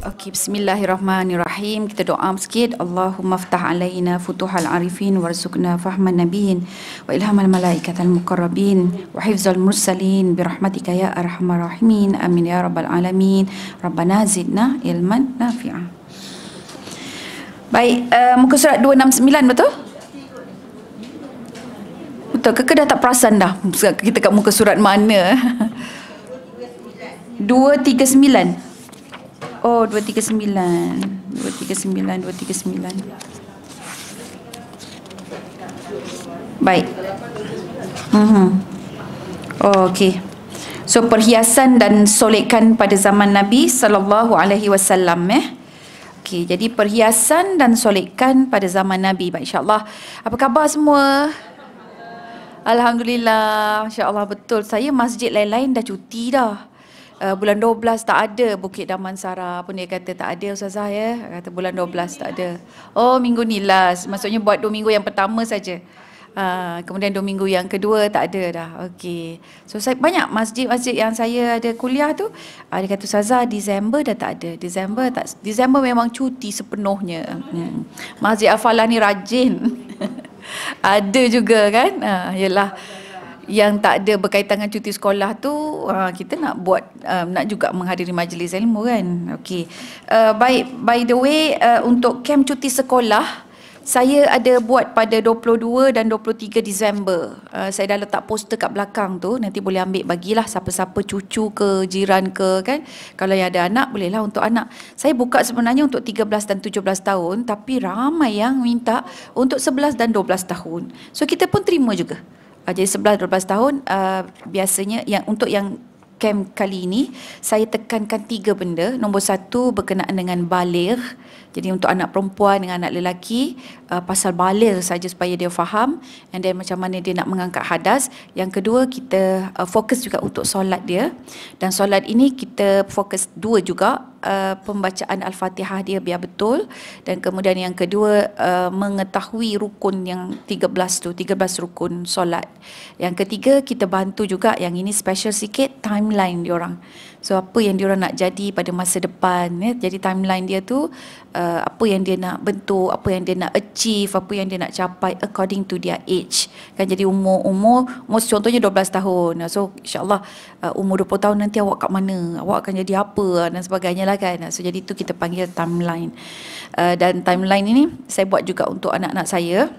Okey, bismillahirrahmanirrahim. Kita doa sikit. Allahumma ftah alaina futuhal arifin warzuqna fahman nabiyyin wa ilhamal malaikatal muqarrabin wa hifzal mursalin birahmatika ya arhamar rahimin. Amin ya rabbal alamin. Rabbana zidna ilman nafi'ah. Baik, muka surat 269 betul? Betul ke dah tak perasan dah kita kat muka surat mana? 239. Oh, 239. Baik. Oh, okey. So perhiasan dan solekan pada zaman Nabi sallallahu alaihi wasallam Okey, jadi perhiasan dan solekan pada zaman Nabi. Baik, insya-Allah. Apa khabar semua? Alhamdulillah. Insya-Allah betul. Saya masjid lain-lain dah cuti dah. Bulan 12 tak ada Bukit Damansara pun dia kata tak ada Ustazah ya. Kata bulan 12 tak ada. Oh, minggu ni last. Maksudnya buat 2 minggu yang pertama saja. Kemudian 2 minggu yang kedua tak ada dah. Okey. So saya banyak masjid-masjid yang saya ada kuliah tu, dia kata Ustazah Disember dah tak ada. Disember memang cuti sepenuhnya. Masjid Al-Falah ni rajin. Ada juga kan? Yalah. Yang tak ada berkaitan dengan cuti sekolah tu, kita nak buat, nak juga menghadiri majlis ilmu kan. Okey. Baik, by the way, untuk kem cuti sekolah saya ada buat pada 22 dan 23 Disember. Saya dah letak poster kat belakang tu, nanti boleh ambil bagilah siapa-siapa cucu ke, jiran ke kan. Kalau yang ada anak bolehlah untuk anak. Saya buka sebenarnya untuk 13 dan 17 tahun, tapi ramai yang minta untuk 11 dan 12 tahun. So kita pun terima juga. Jadi 11-12 tahun, biasanya untuk yang camp kali ini saya tekankan 3 benda. Nombor 1 berkenaan dengan baligh. Jadi untuk anak perempuan dengan anak lelaki, pasal baligh saja supaya dia faham, and then macam mana dia nak mengangkat hadas. Yang kedua, kita fokus juga untuk solat dia, dan solat ini kita fokus 2 juga, pembacaan Al-Fatihah dia biar betul, dan kemudian yang kedua, mengetahui rukun yang 13 tu, 13 rukun solat. Yang ketiga, kita bantu juga, yang ini special sikit, timeline diorang. So apa yang diorang nak jadi pada masa depan ya. Jadi timeline dia tu, apa yang dia nak bentuk, apa yang dia nak achieve, apa yang dia nak capai according to their age kan. Jadi umur contohnya 12 tahun. So insyaAllah umur 20 tahun nanti awak kat mana, awak akan jadi apa dan sebagainya lah kan. So jadi tu kita panggil timeline. Dan timeline ini saya buat juga untuk anak-anak saya.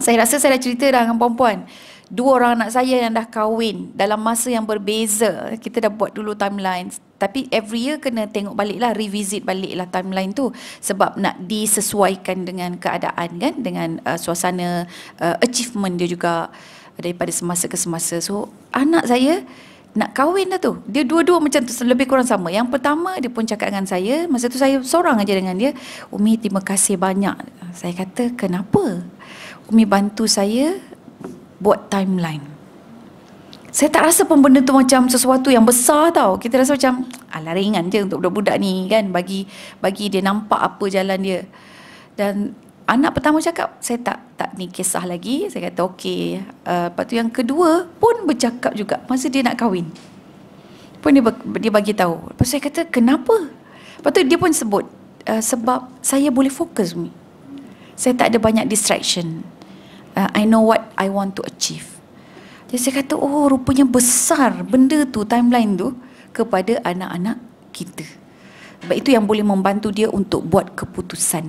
Saya rasa saya dah cerita dah dengan perempuan. 2 orang anak saya yang dah kahwin dalam masa yang berbeza. Kita dah buat dulu timeline. Tapi every year kena tengok balik lah, revisit balik lah timeline tu. Sebab nak disesuaikan dengan keadaan kan, dengan suasana achievement dia juga daripada semasa ke semasa. So anak saya nak kahwin dah tu. Dia dua-dua macam tu, lebih kurang sama. Yang pertama dia pun cakap dengan saya, masa tu saya seorang aja dengan dia, Umi terima kasih banyak. Saya kata kenapa? Umi bantu saya buat timeline. Saya tak rasa pun benda tu macam sesuatu yang besar tau. Kita rasa macam alah ringan je untuk budak-budak ni kan, bagi dia nampak apa jalan dia. Dan anak pertama cakap, saya tak ni kisah lagi. Saya kata okey. Lepas tu yang kedua pun bercakap juga masa dia nak kahwin. Pun dia bagi tahu. Lepas saya kata kenapa? Lepas tu dia pun sebut sebab saya boleh fokus ni. Saya tak ada banyak distraction. I know what I want to achieve. Jadi saya kata, oh rupanya besar benda tu, timeline tu kepada anak-anak kita. Sebab itu yang boleh membantu dia untuk buat keputusan.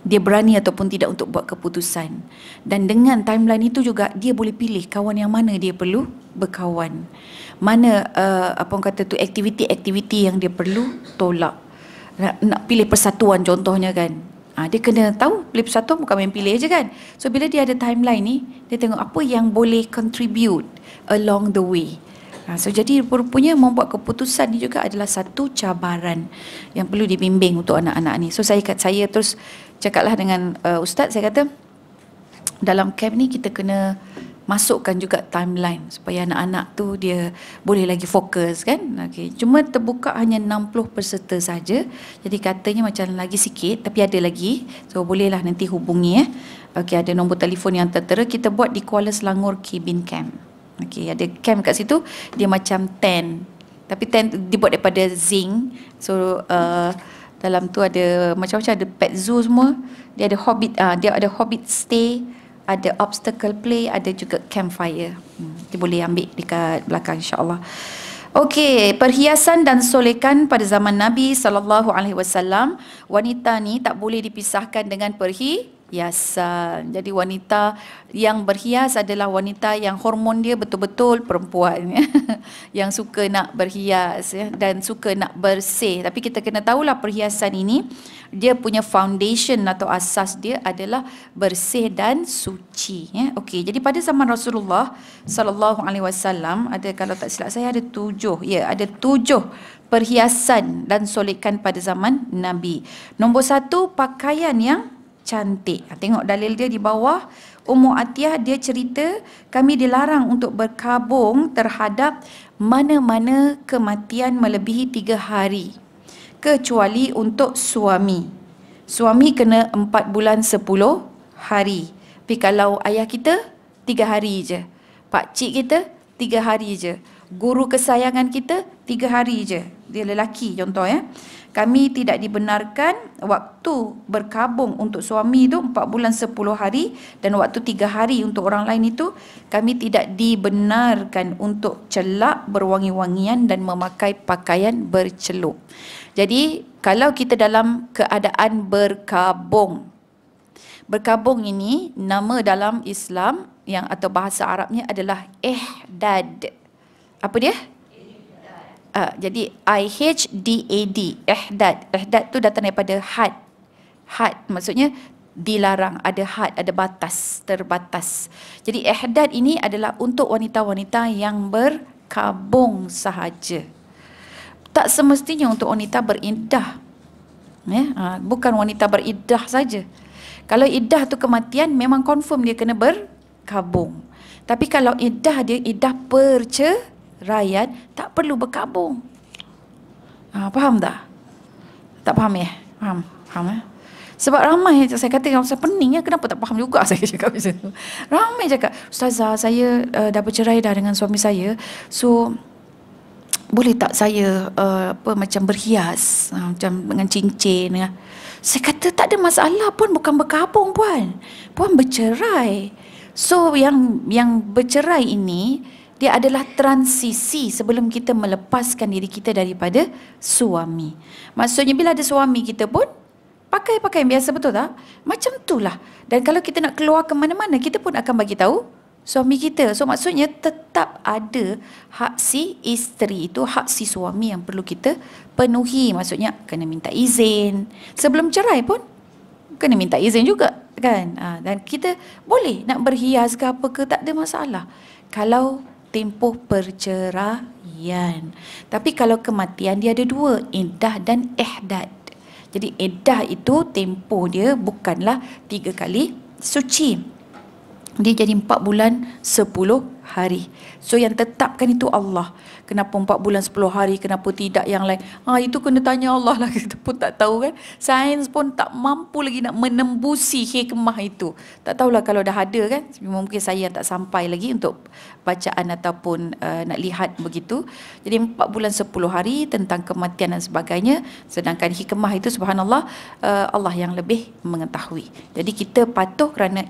Dia berani ataupun tidak untuk buat keputusan. Dan dengan timeline itu juga dia boleh pilih kawan yang mana dia perlu berkawan. Mana apa orang kata tu, aktiviti-aktiviti yang dia perlu tolak. Nak pilih persatuan contohnya kan. Dia kena tahu pilih persatuan bukan main pilih je kan. So bila dia ada timeline ni, dia tengok apa yang boleh contribute along the way. So jadi rupanya membuat keputusan ni juga adalah satu cabaran yang perlu dibimbing untuk anak-anak ni. So saya terus cakaplah dengan ustaz, saya kata dalam camp ni kita kena masukkan juga timeline supaya anak-anak tu dia boleh lagi fokus kan. Okay. Cuma terbuka hanya 60 peserta saja. Jadi katanya macam lagi sikit, tapi ada lagi. So bolehlah nanti hubungi Okey, ada nombor telefon yang tertera. Kita buat di Kuala Selangor Kibin Camp. Okey, ada camp kat situ, dia macam tent. Tapi tent dibuat daripada zinc. So dalam tu ada macam-macam, ada pet zoo semua. Dia ada hobbit stay, ada obstacle play, ada juga campfire. Dia boleh ambil dekat belakang insya-Allah. Okey, perhiasan dan solekan pada zaman Nabi SAW, wanita ni tak boleh dipisahkan dengan perhiasan. Jadi wanita yang berhias adalah wanita yang hormon dia betul-betul perempuan, yang suka nak berhias, dan suka nak bersih. Tapi kita kena tahulah perhiasan ini, dia punya foundation atau asas dia adalah bersih dan suci. Okey, jadi pada zaman Rasulullah SAW ada, kalau tak silap saya, ada 7 perhiasan dan solekan pada zaman Nabi. Nombor 1, pakaian yang cantik. Tengok dalil dia di bawah. Ummu Atiyah dia cerita, kami dilarang untuk berkabung terhadap mana-mana kematian melebihi 3 hari, kecuali untuk suami. Suami kena 4 bulan 10 hari. Tapi kalau ayah kita 3 hari je, pakcik kita 3 hari je, guru kesayangan kita 3 hari je. Dia lelaki contoh ya. Kami tidak dibenarkan waktu berkabung untuk suami itu 4 bulan 10 hari, dan waktu 3 hari untuk orang lain itu kami tidak dibenarkan untuk celak, berwangi-wangian dan memakai pakaian bercelup. Jadi kalau kita dalam keadaan berkabung, berkabung ini nama dalam Islam yang atau bahasa Arabnya adalah ihdad. Apa dia? Jadi IHDAD, ihdad. Ihdad tu datang daripada had. Had maksudnya dilarang, ada had, ada batas, terbatas. Jadi ihdad ini adalah untuk wanita-wanita yang berkabung sahaja. Tak semestinya untuk wanita beriddah. Bukan wanita beriddah saja. Kalau iddah tu kematian, memang confirm dia kena berkabung. Tapi kalau iddah dia iddah perceraian, tak perlu berkabung. Faham tak? Tak faham ya? Faham ya? Sebab ramai saya kata, saya pening ya, kenapa tak faham juga saya cakap macam tu. Ramai cakap, Ustazah, saya dah bercerai dah dengan suami saya. So boleh tak saya macam berhias, macam dengan cincin dengan. Saya kata tak ada masalah pun, bukan berkabung puan. Puan bercerai. So yang bercerai ini dia adalah transisi sebelum kita melepaskan diri kita daripada suami. Maksudnya bila ada suami kita pun pakai pakaian biasa, betul tak? Macam itulah. Dan kalau kita nak keluar ke mana-mana, kita pun akan bagi tahu suami kita. So maksudnya tetap ada hak si isteri itu, hak si suami yang perlu kita penuhi. Maksudnya kena minta izin. Sebelum cerai pun kena minta izin juga kan. Dan kita boleh nak berhias ke apa ke, tak ada masalah kalau tempoh perceraian. Tapi kalau kematian, dia ada 2, iddah dan ihdad. Jadi iddah itu tempoh dia bukanlah 3 kali suci, dia jadi 4 bulan 10 hari. So yang tetapkan itu Allah. Kenapa 4 bulan 10 hari, kenapa tidak yang lain? Itu kena tanya Allah lah, kita pun tak tahu kan. Sains pun tak mampu lagi nak menembusi hikmah itu. Tak tahulah kalau dah ada kan. Mungkin saya yang tak sampai lagi untuk bacaan ataupun nak lihat begitu. Jadi 4 bulan 10 hari tentang kematian dan sebagainya. Sedangkan hikmah itu subhanallah Allah yang lebih mengetahui. Jadi kita patuh kerana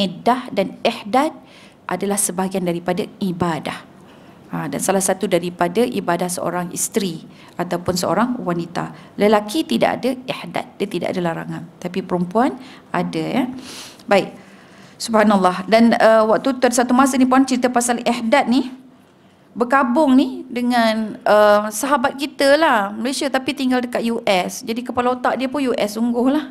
iddah dan ihdad adalah sebahagian daripada ibadah. Dan salah satu daripada ibadah seorang isteri ataupun seorang wanita. Lelaki tidak ada ihdad, dia tidak ada larangan. Tapi perempuan ada ya. Baik. Subhanallah. Dan waktu satu masa ni puan cerita pasal ihdad ni, berkabung ni dengan sahabat kita lah, Malaysia tapi tinggal dekat US. Jadi kepala otak dia pun US sungguh lah.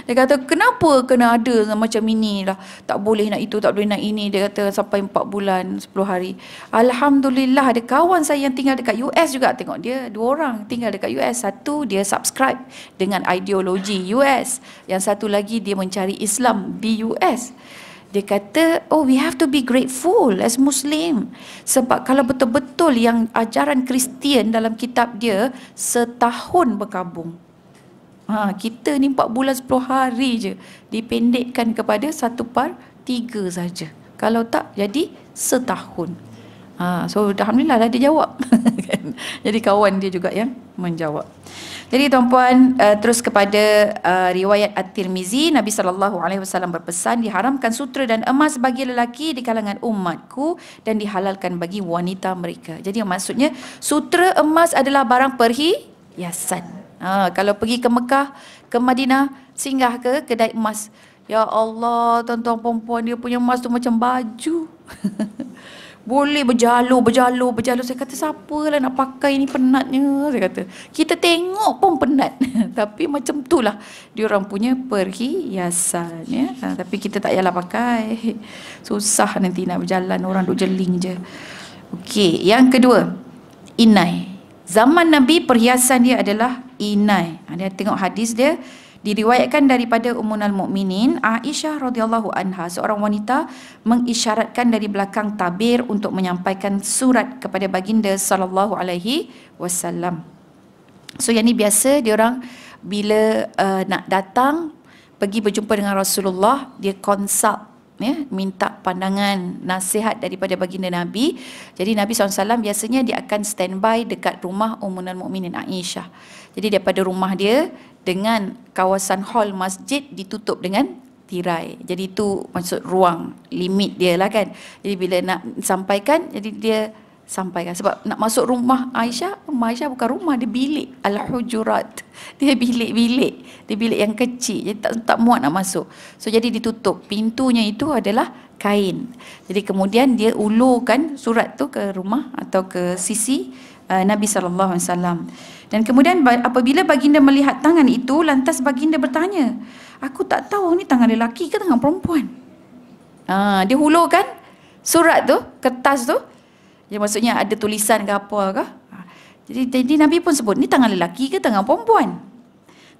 Dia kata kenapa kena ada macam ini lah, tak boleh nak itu, tak boleh nak ini. Dia kata sampai 4 bulan 10 hari. Alhamdulillah ada kawan saya yang tinggal dekat US juga. Tengok dia 2 orang tinggal dekat US. Satu dia subscribe dengan ideologi US, yang satu lagi dia mencari Islam di US. Dia kata, we have to be grateful as Muslim. Sebab kalau betul-betul yang ajaran Kristian dalam kitab dia, setahun berkabung. Kita ni 4 bulan 10 hari je, dipendekkan kepada 1/3 saja. Kalau tak, jadi setahun. So alhamdulillah lah dia jawab. Kan? Jadi kawan dia juga yang menjawab. Jadi tuan-puan, terus kepada riwayat At-Tirmizi, Nabi SAW berpesan, diharamkan sutra dan emas bagi lelaki di kalangan umatku dan dihalalkan bagi wanita mereka. Jadi maksudnya sutra emas adalah barang perhiasan. Kalau pergi ke Mekah, ke Madinah, singgah ke kedai emas. Ya Allah, tuan-tuan perempuan, dia punya emas tu macam baju. Boleh berjalur. Saya kata, siapalah nak pakai ni, penatnya. Saya kata, kita tengok pun penat. Tapi macam itulah diorang punya perhiasan, ya. Tapi kita tak payahlah pakai. Susah nanti nak berjalan, orang duk jeling je. Okey, yang kedua, inai. Zaman Nabi perhiasan dia adalah inai. Dia tengok hadis dia, diriwayatkan daripada Ummul Mukminin Aisyah radhiyallahu anha, seorang wanita mengisyaratkan dari belakang tabir untuk menyampaikan surat kepada baginda sallallahu alaihi wasallam. So yang ni biasa dia orang bila nak datang pergi berjumpa dengan Rasulullah, dia consult, ya, minta pandangan nasihat daripada baginda Nabi. Jadi Nabi SAW biasanya dia akan standby dekat rumah Ummul Mukminin Aisyah. Jadi daripada rumah dia dengan kawasan hall masjid ditutup dengan tirai. Jadi itu maksud ruang limit dia lah kan. Jadi bila nak sampaikan, jadi dia sampaikan. Sebab nak masuk rumah Aisyah bukan rumah, dia bilik. Al-Hujurat. Dia bilik-bilik. Dia bilik yang kecil. Jadi tak muat nak masuk. So jadi ditutup. Pintunya itu adalah kain. Jadi kemudian dia ulurkan surat tu ke rumah atau ke sisi Nabi SAW. Dan kemudian apabila baginda melihat tangan itu, lantas baginda bertanya, aku tak tahu ni tangan lelaki ke tangan perempuan. Dia hulurkan surat tu, kertas tu. Ya, maksudnya ada tulisan ke apa ke. Jadi Nabi pun sebut, ni tangan lelaki ke tangan perempuan.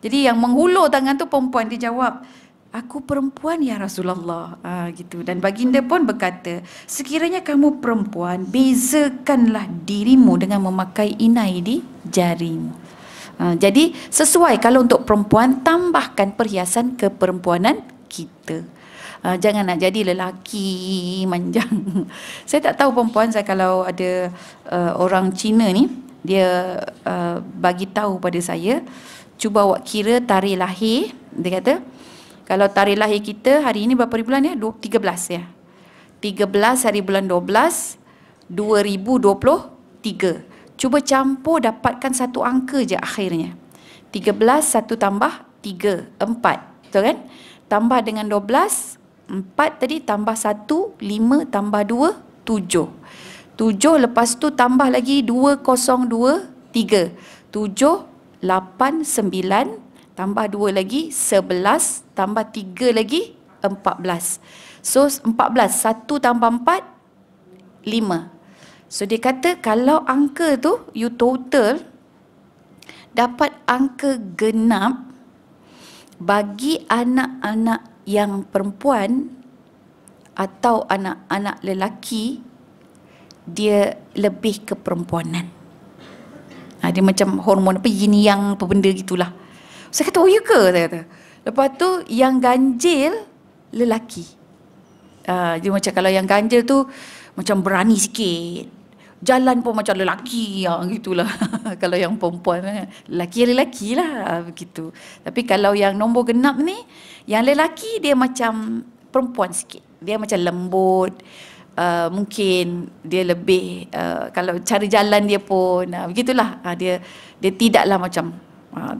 Jadi yang menghulur tangan tu perempuan, dia jawab, aku perempuan ya Rasulullah. Gitu. Dan baginda pun berkata, sekiranya kamu perempuan, bezakanlah dirimu dengan memakai inai di jarimu. Jadi sesuai, kalau untuk perempuan, tambahkan perhiasan keperempuanan kita. Jangan nak jadi lelaki manjang. Saya tak tahu perempuan, saya kalau ada orang Cina ni, dia bagi tahu pada saya, cuba awak kira tarikh lahir. Dia kata, kalau tarikh lahir kita hari ini berapa hari bulan ya? 13 ya. 13 hari bulan 12 2023. Cuba campur, dapatkan satu angka je akhirnya. 13 1 tambah 3 4. Betul kan? Tambah dengan 12 4 tadi, tambah 1 5 tambah 2 7. 7 lepas tu tambah lagi 2 0 2 3. 7 8 9 tambah 2 lagi 11 tambah 3 lagi 14. So 14, 1 tambah 4 5. So dia kata kalau angka tu you total dapat angka genap, bagi anak-anak yang perempuan atau anak-anak lelaki, dia lebih ke perempuanan. Dia macam hormon apa, yin yang apa benda gitulah. Saya kata, oh ya ke? Saya kata. Lepas tu yang ganjil lelaki. Dia macam kalau yang ganjil tu macam berani sikit, jalan pun macam lelaki, gitulah. Kalau yang perempuan, lelaki lah begitu. Tapi kalau yang nombor genap ni, yang lelaki dia macam perempuan sikit. Dia macam lembut, mungkin dia lebih kalau cara jalan dia pun begitulah. Dia tidaklah macam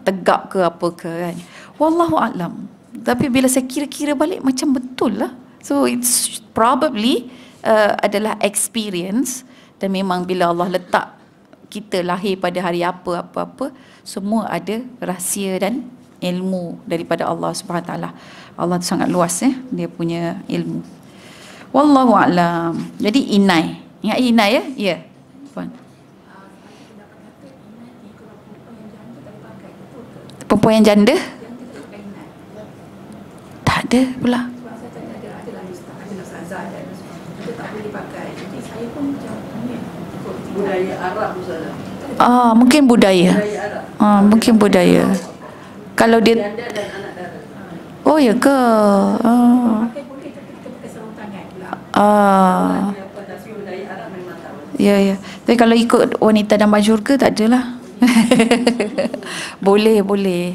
tegak ke apa ke kan. Wallahu a'lam. Tapi bila saya kira-kira balik macam betul lah. So it's probably adalah experience. Dan memang bila Allah letak kita lahir pada hari apa-apa, semua ada rahsia dan ilmu daripada Allah Subhanahu Wa Taala. Allah tu sangat luas dia punya ilmu. Wallahu a'lam. Jadi inai. Ingat inai ya? Ya. Puan. Perempuan yang janda? Tak ada pula. Budaya Arab Ustazah. Mungkin budaya. Mungkin budaya. Kalau dia Janda dan anak dara. oh ya ke? Pakai boleh, tapi kita pakai sarung tangan pula. Budaya Arab memang tak boleh. Ya, ya. Tapi kalau ikut wanita dalam syurga tak adalah. Boleh, boleh.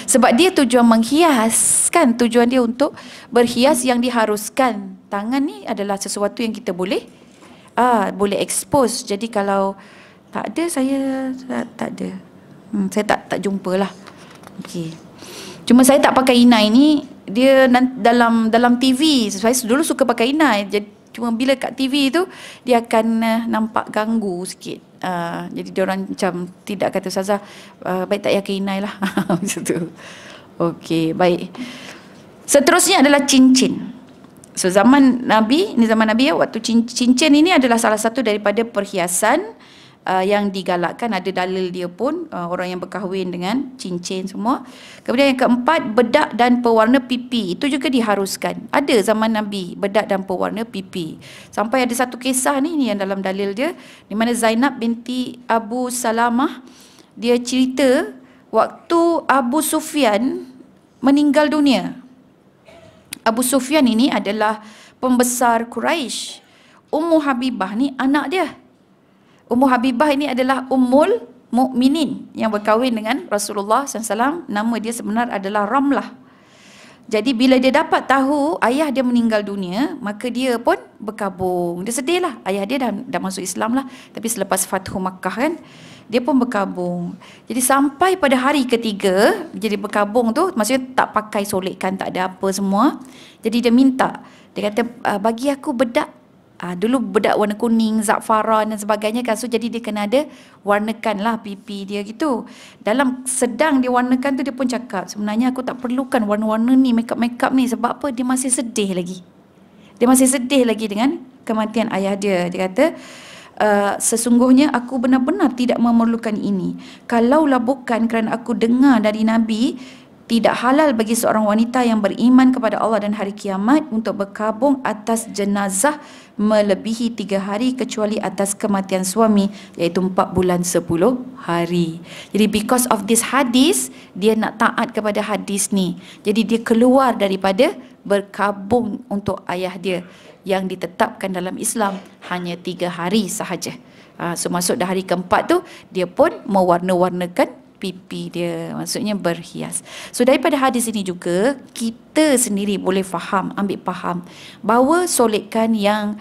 Sebab dia tujuan menghias kan, tujuan dia untuk berhias yang diharuskan. Tangan ni adalah sesuatu yang kita boleh boleh expose. Jadi kalau tak ada, saya tak ada. Saya tak jumpalah. Okey. Cuma saya tak pakai inai ni, dia dalam TV. Saya dulu suka pakai inai. Cuma bila kat TV tu dia akan nampak ganggu sikit. Jadi dia orang macam tidak kata Ustazah, baik tak yakin inai lah. Macam tu. Okey, baik. Seterusnya adalah cincin. So zaman Nabi ya, waktu cincin ini adalah salah satu daripada perhiasan yang digalakkan. Ada dalil dia pun, orang yang berkahwin dengan cincin semua. Kemudian yang keempat, bedak dan pewarna pipi. Itu juga diharuskan. Ada zaman Nabi bedak dan pewarna pipi. Sampai ada satu kisah ni yang dalam dalil dia, di mana Zainab binti Abu Salamah, dia cerita waktu Abu Sufyan meninggal dunia. Abu Sufyan ini adalah pembesar Quraisy. Ummu Habibah ni anak dia. Ummu Habibah ini adalah Ummul Mukminin yang berkahwin dengan Rasulullah SAW. Nama dia sebenar adalah Ramlah. Jadi bila dia dapat tahu ayah dia meninggal dunia, maka dia pun berkabung. Dia sedih lah. Ayah dia dah masuk Islam lah. Tapi selepas Fathu Makkah kan, dia pun berkabung. Jadi sampai pada hari ketiga, jadi berkabung tu, maksudnya tak pakai solekan, tak ada apa semua. Jadi dia minta, dia kata, bagi aku bedak. Dulu bedak warna kuning, za'faran dan sebagainya kan. So jadi dia kena ada warnakan lah pipi dia gitu. Dalam sedang dia warnakan tu, dia pun cakap, sebenarnya aku tak perlukan warna-warna ni, make-up ni. Sebab apa? Dia masih sedih lagi. Dia masih sedih lagi dengan kematian ayah dia. Dia kata, sesungguhnya aku benar-benar tidak memerlukan ini. Kalaulah bukan kerana aku dengar dari Nabi, tidak halal bagi seorang wanita yang beriman kepada Allah dan hari kiamat untuk berkabung atas jenazah melebihi 3 hari kecuali atas kematian suami, iaitu 4 bulan 10 hari. Jadi because of this hadis, dia nak taat kepada hadis ni. Jadi dia keluar daripada berkabung untuk ayah dia yang ditetapkan dalam Islam hanya 3 hari sahaja. So masuk dah hari keempat tu, dia pun mewarna-warnakan pipi dia, maksudnya berhias. So daripada hadis ini juga kita sendiri boleh ambil faham bahawa solekan yang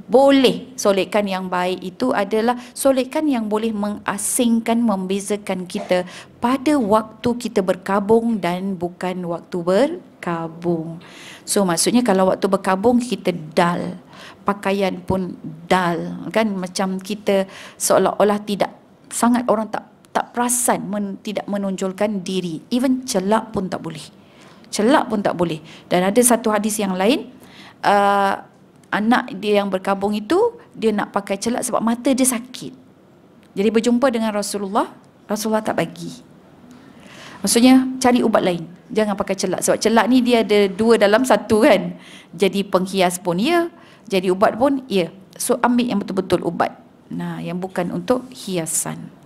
boleh, solekan yang baik itu adalah solekan yang boleh mengasingkan, membezakan kita pada waktu kita berkabung dan bukan waktu berkabung. So maksudnya kalau waktu berkabung kita dal, pakaian pun dal kan, macam kita seolah-olah tidak, sangat orang tak perasan, tidak menonjolkan diri. Even celak pun tak boleh. Celak pun tak boleh. Dan ada satu hadis yang lain, anak dia yang berkabung itu, dia nak pakai celak sebab mata dia sakit. Jadi berjumpa dengan Rasulullah, Rasulullah tak bagi. Maksudnya cari ubat lain, jangan pakai celak. Sebab celak ni dia ada 2 dalam 1 kan. Jadi penghias pun ya, jadi ubat pun ya. So ambil yang betul-betul ubat, yang bukan untuk hiasan.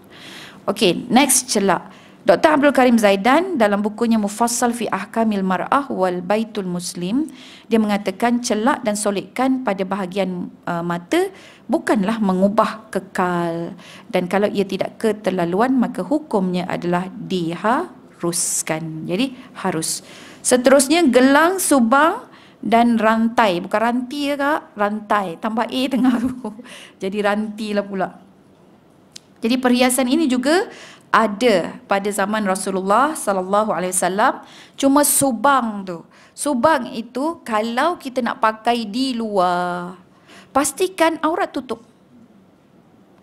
Okey, next celak. Dr. Abdul Karim Zaidan dalam bukunya Mufassal fi Ahkamil Mar'ah wal Baitul Muslim, dia mengatakan celak dan solekan pada bahagian mata bukanlah mengubah kekal, dan kalau ia tidak keterlaluan maka hukumnya adalah diharuskan. Jadi harus. Seterusnya gelang, subang dan rantai. Bukan ranti ya kak, rantai. Tambah A tengah tu. Jadi ranti lah pula. Jadi perhiasan ini juga ada pada zaman Rasulullah sallallahu alaihi wasallam. Cuma subang tu, subang itu kalau kita nak pakai di luar, pastikan aurat tutup.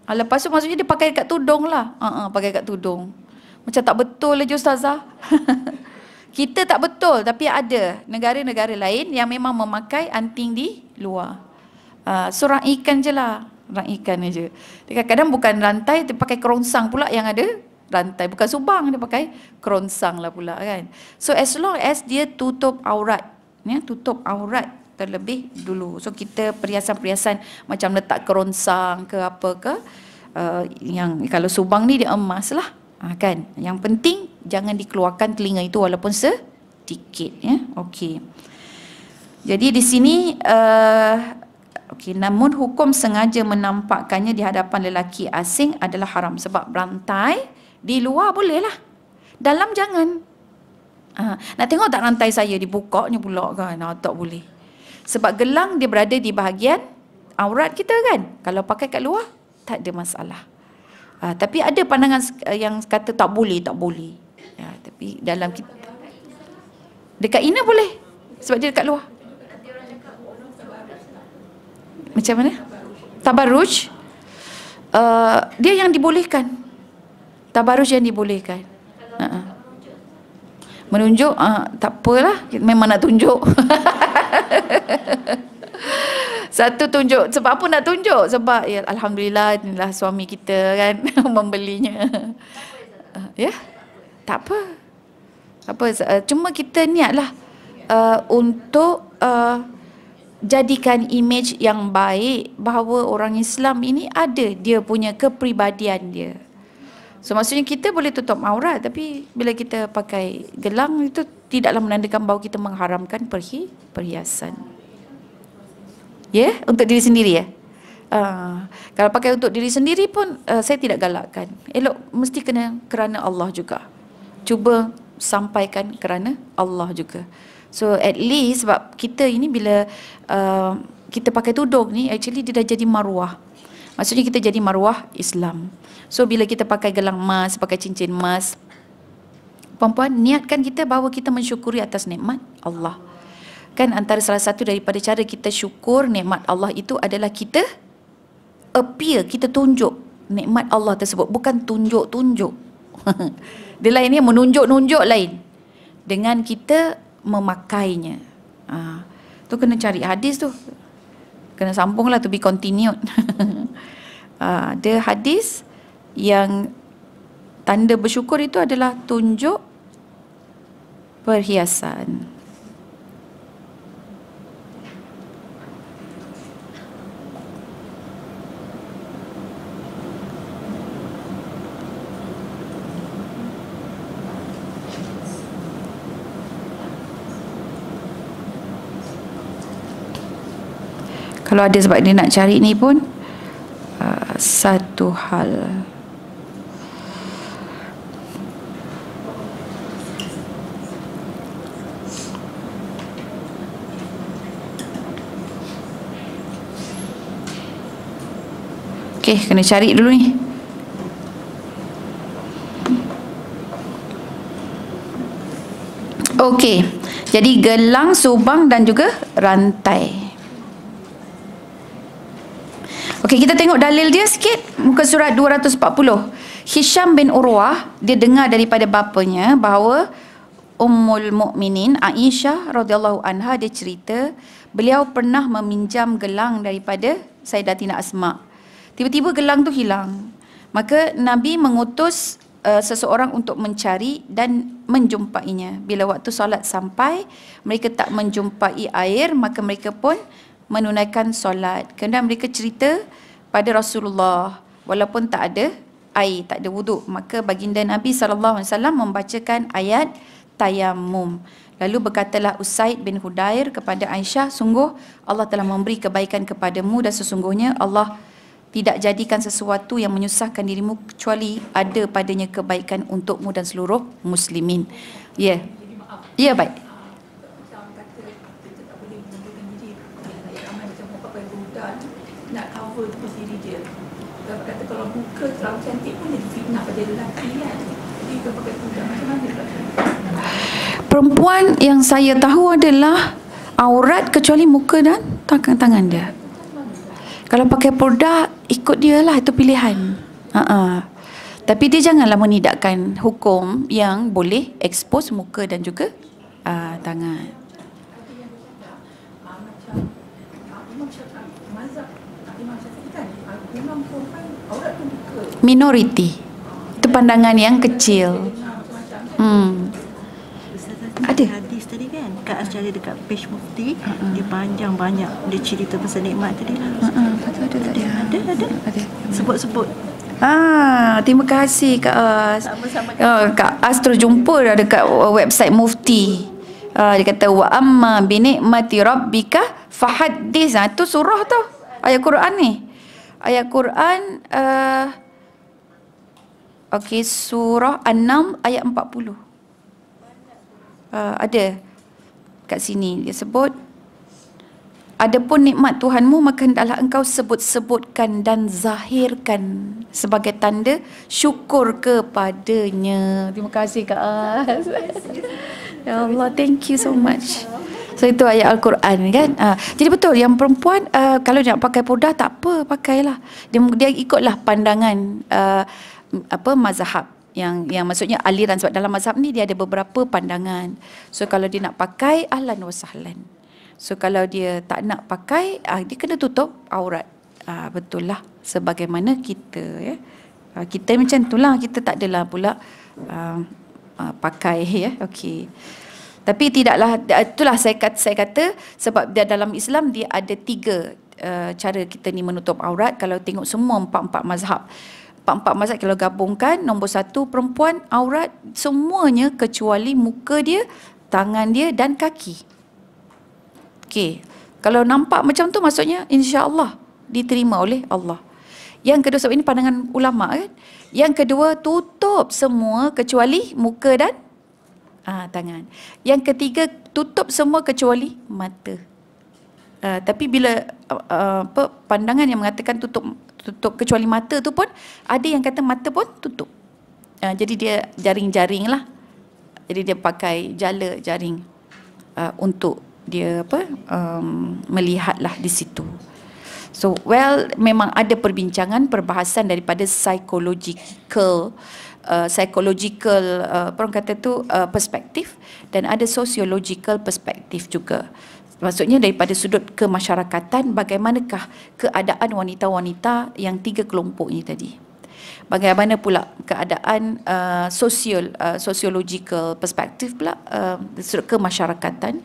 Lepas tu maksudnya dia pakai kat tudung lah. Pakai kat tudung. Macam tak betul aja ustazah. Kita tak betul, tapi ada negara-negara lain yang memang memakai anting di luar. So raikan je lah. Raikan aja. Kadang-kadang bukan rantai, dia pakai kerongsang pula yang ada rantai. Bukan subang, dia pakai kerongsang lah pula kan. So as long as dia tutup aurat, tutup aurat terlebih dulu. So kita perhiasan-perhiasan macam letak kerongsang ke apa ke, yang kalau subang ni dia emas lah, kan. Yang penting jangan dikeluarkan telinga itu walaupun sedikit, ya. Okey. Jadi di sini Okey, namun hukum sengaja menampakkannya di hadapan lelaki asing adalah haram. Sebab rantai di luar boleh lah, dalam jangan. Nak tengok tak rantai saya dibukanya pula kan? Tak boleh. Sebab gelang dia berada di bahagian aurat kita kan. Kalau pakai kat luar tak ada masalah. Tapi ada pandangan yang kata tak boleh, tak boleh. Tapi dalam kita, dekat Ina boleh sebab dia dekat luar. Macam mana? Tabarruj, dia yang dibolehkan. Tabarruj yang dibolehkan. Menunjuk, tak apalah, memang nak tunjuk. Satu tunjuk, sebab apa nak tunjuk? Sebab ya, Alhamdulillah inilah suami kita kan membelinya. Ya, tak apa. Tak apa, cuma kita niatlah untuk jadikan imej yang baik bahawa orang Islam ini ada dia punya kepribadian dia. So maksudnya kita boleh tutup aurat, tapi bila kita pakai gelang itu tidaklah menandakan bahawa kita mengharamkan perhiasan. Ya, untuk diri sendiri ya. Kalau pakai untuk diri sendiri pun saya tidak galakkan. Elok mesti kena kerana Allah juga. Cuba sampaikan kerana Allah juga. So at least sebab kita ini bila kita pakai tudung ni, actually dia dah jadi maruah. Maksudnya kita jadi maruah Islam. So bila kita pakai gelang emas, pakai cincin emas, perempuan, niatkan kita bahawa kita mensyukuri atas nikmat Allah. Kan antara salah satu daripada cara kita syukur nikmat Allah itu adalah kita appear, kita tunjuk nikmat Allah tersebut, bukan tunjuk-tunjuk. Dia lainnya, menunjuk-nunjuk lain dengan kita memakainya. Tu kena cari hadis tu, kena sambung lah, to be continued. Ada hadis yang tanda bersyukur itu adalah tunjuk perhiasan. Kalau ada, sebab dia nak cari ni pun satu hal. Okey, kena cari dulu ni. Okey, jadi gelang, subang dan juga rantai. Okey, kita tengok dalil dia sikit. Muka surat 240. Hisham bin Urwah, dia dengar daripada bapanya bahawa Ummul Mukminin Aisyah radhiyallahu anha, dia cerita beliau pernah meminjam gelang daripada Sayyidatina Asma. Tiba-tiba gelang tu hilang. Maka Nabi mengutus seseorang untuk mencari dan menjumpainya. Bila waktu solat sampai, mereka tak menjumpai air, maka mereka pun menunaikan solat. Kerana mereka cerita pada Rasulullah, walaupun tak ada air, tak ada wuduk, maka baginda Nabi SAW membacakan ayat tayammum. Lalu berkatalah Usaid bin Hudair kepada Aisyah, sungguh Allah telah memberi kebaikan kepadamu dan sesungguhnya Allah tidak jadikan sesuatu yang menyusahkan dirimu kecuali ada padanya kebaikan untukmu dan seluruh muslimin. Ya. Ya, baik. Nak cover terus diri dia. Dapat kata kalau muka terlalu cantik pun jadi fitnah pada lelaki kan. Jadi dia pakai tudung, macam mana pula? Perempuan yang saya tahu adalah aurat kecuali muka dan tangan dia. Kalau pakai purdah, ikut dia lah, itu pilihan. Tapi dia janganlah menidakkan hukum yang boleh expose muka dan juga tangan. Minoriti. Itu pandangan yang kecil. Ada hadis tadi kan, Kak Asjari dekat page Mufti, dia panjang banyak, dia cerita pasal nikmat tadi lah. Ada. Sebut-sebut. Terima kasih Kak As. Kak As terus jumpa dah dekat website Mufti. Dia kata wa amma bi ni'mati rabbika fahaddis. Tu surah tu. Ayat Quran ni. Ayat Quran okey, surah An-Naml ayat 40. Ada kat sini dia sebut, adapun nikmat Tuhanmu maka hendaklah engkau sebut-sebutkan dan zahirkan sebagai tanda syukur kepadanya. Terima kasih Kak Az. Ya Allah, thank you so much. So itu ayat Al-Quran kan. Jadi betul yang perempuan kalau nak pakai purdah tak apa, pakailah. Dia ikutlah pandangan mazhab yang maksudnya aliran, sebab dalam mazhab ni dia ada beberapa pandangan. So kalau dia nak pakai, ahlan wa sahlan. So kalau dia tak nak pakai, dia kena tutup aurat. Betul lah, sebagaimana kita ya. Kita macam itulah, kita tak adalah pula pakai ya. Okey. Tapi tidaklah, itulah saya kata sebab dia dalam Islam dia ada 3 cara kita ni menutup aurat. Kalau tengok semua empat mazhab kalau gabungkan, nombor 1 perempuan aurat semuanya kecuali muka dia, tangan dia dan kaki. Okey. Kalau nampak macam tu maksudnya insya-Allah diterima oleh Allah. Yang kedua, sebab ini pandangan ulama kan. Yang kedua, tutup semua kecuali muka dan tangan. Yang ketiga, tutup semua kecuali mata. Tapi bila pandangan yang mengatakan tutup kecuali mata tu pun ada yang kata mata pun tutup. Jadi dia jaring-jaring lah. Jadi dia pakai jala jaring untuk dia melihatlah di situ. So memang ada perbincangan, perbahasan daripada psychological orang kata tu perspektif, dan ada sociological perspektif juga. Maksudnya daripada sudut kemasyarakatan, bagaimanakah keadaan wanita-wanita yang 3 kelompok ini tadi. Bagaimana pula keadaan sociological perspektif pula sudut kemasyarakatan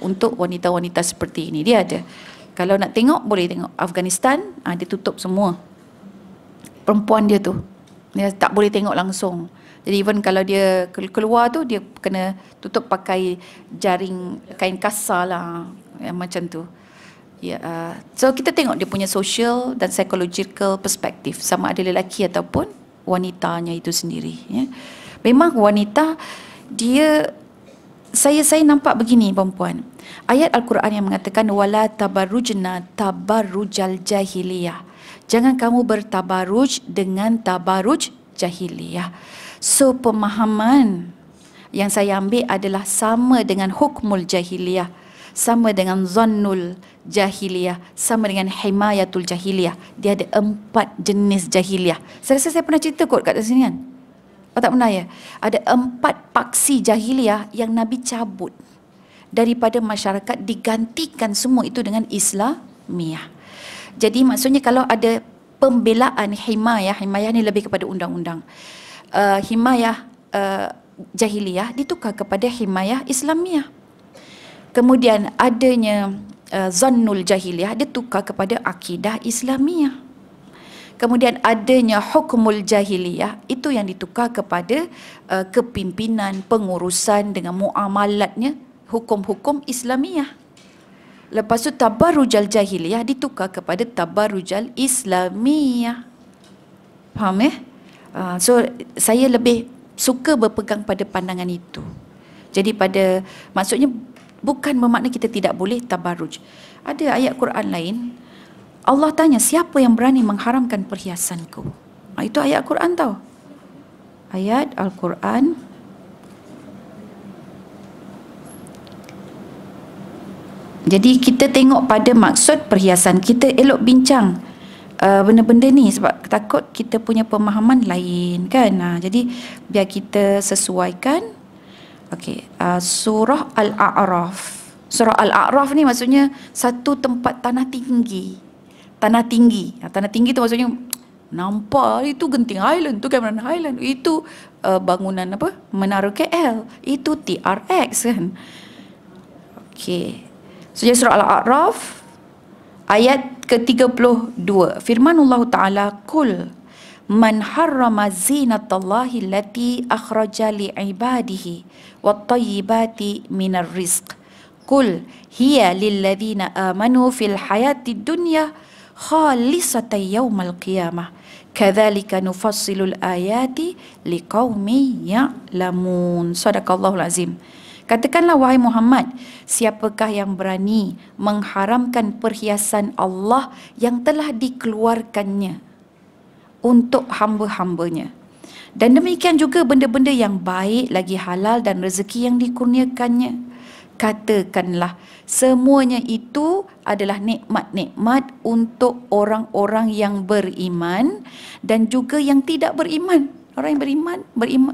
untuk wanita-wanita seperti ini. Dia ada. Kalau nak tengok, boleh tengok Afghanistan, dia tutup semua perempuan dia tu. Dia tak boleh tengok langsung. Jadi even kalau dia keluar tu, dia kena tutup pakai jaring kain kasar lah, macam tu. So kita tengok dia punya social dan psychological perspektif, sama ada lelaki ataupun wanitanya itu sendiri. Ya. Memang wanita dia, saya nampak begini perempuan. Ayat Al-Quran yang mengatakan wala tabarrujna tabarrujal jahiliyah. Jangan kamu bertabaruj dengan tabaruj jahiliyah. So pemahaman yang saya ambil adalah sama dengan hukmul jahiliyah, sama dengan zannul jahiliyah, sama dengan himayatul jahiliyah. Dia ada 4 jenis jahiliyah. Saya rasa saya pernah cerita kot kat sini kan. Tak pernah ya? Ada 4 paksi jahiliyah yang Nabi cabut daripada masyarakat, digantikan semua itu dengan Islamiyah. Jadi maksudnya kalau ada pembelaan himayah ni lebih kepada undang-undang. Himayah jahiliyah ditukar kepada himayah Islamiyah. Kemudian adanya zannul jahiliyah ditukar kepada akidah Islamiyah. Kemudian adanya hukmul jahiliyah, itu yang ditukar kepada kepimpinan, pengurusan dengan muamalatnya, hukum-hukum Islamiyah. Lepas tu tabarrujal jahiliyah ditukar kepada tabarrujal Islamiyah. Faham ya? So saya lebih suka berpegang pada pandangan itu. Jadi maksudnya bukan bermakna kita tidak boleh tabarruj. Ada ayat Quran lain, Allah tanya, siapa yang berani mengharamkan perhiasanku? Itu ayat Quran tau. Ayat Al-Quran Jadi kita tengok pada maksud perhiasan. Kita elok bincang benda-benda ni sebab takut kita punya pemahaman lain kan. Jadi biar kita sesuaikan. Okey, surah Al-A'raf. Surah Al-A'raf ni maksudnya satu tempat tanah tinggi. Tanah tinggi. Tanah tinggi tu maksudnya nampak itu Genting Highland, tu Cameron Highland, itu bangunan apa? Menara KL. Itu TRX kan. Okey. So, surah Al-A'raf ayat ke-32. Firman Allah Ta'ala, Qul man harrama zinatallahi allati akhraja li'ibadihi wat-tayyibati minar rizq. Qul hiya lilladhina amanu fil hayati dunya khalisatan yaumal qiyamah. Kadzalika nufassilul ayati liqaumin ya'lamun. Sadaqallahul azim. Katakanlah wahai Muhammad, siapakah yang berani mengharamkan perhiasan Allah yang telah dikeluarkannya untuk hamba-hambanya? Dan demikian juga benda-benda yang baik lagi halal dan rezeki yang dikurniakannya. Katakanlah, semuanya itu adalah nikmat-nikmat untuk orang-orang yang beriman dan juga yang tidak beriman. Orang yang beriman,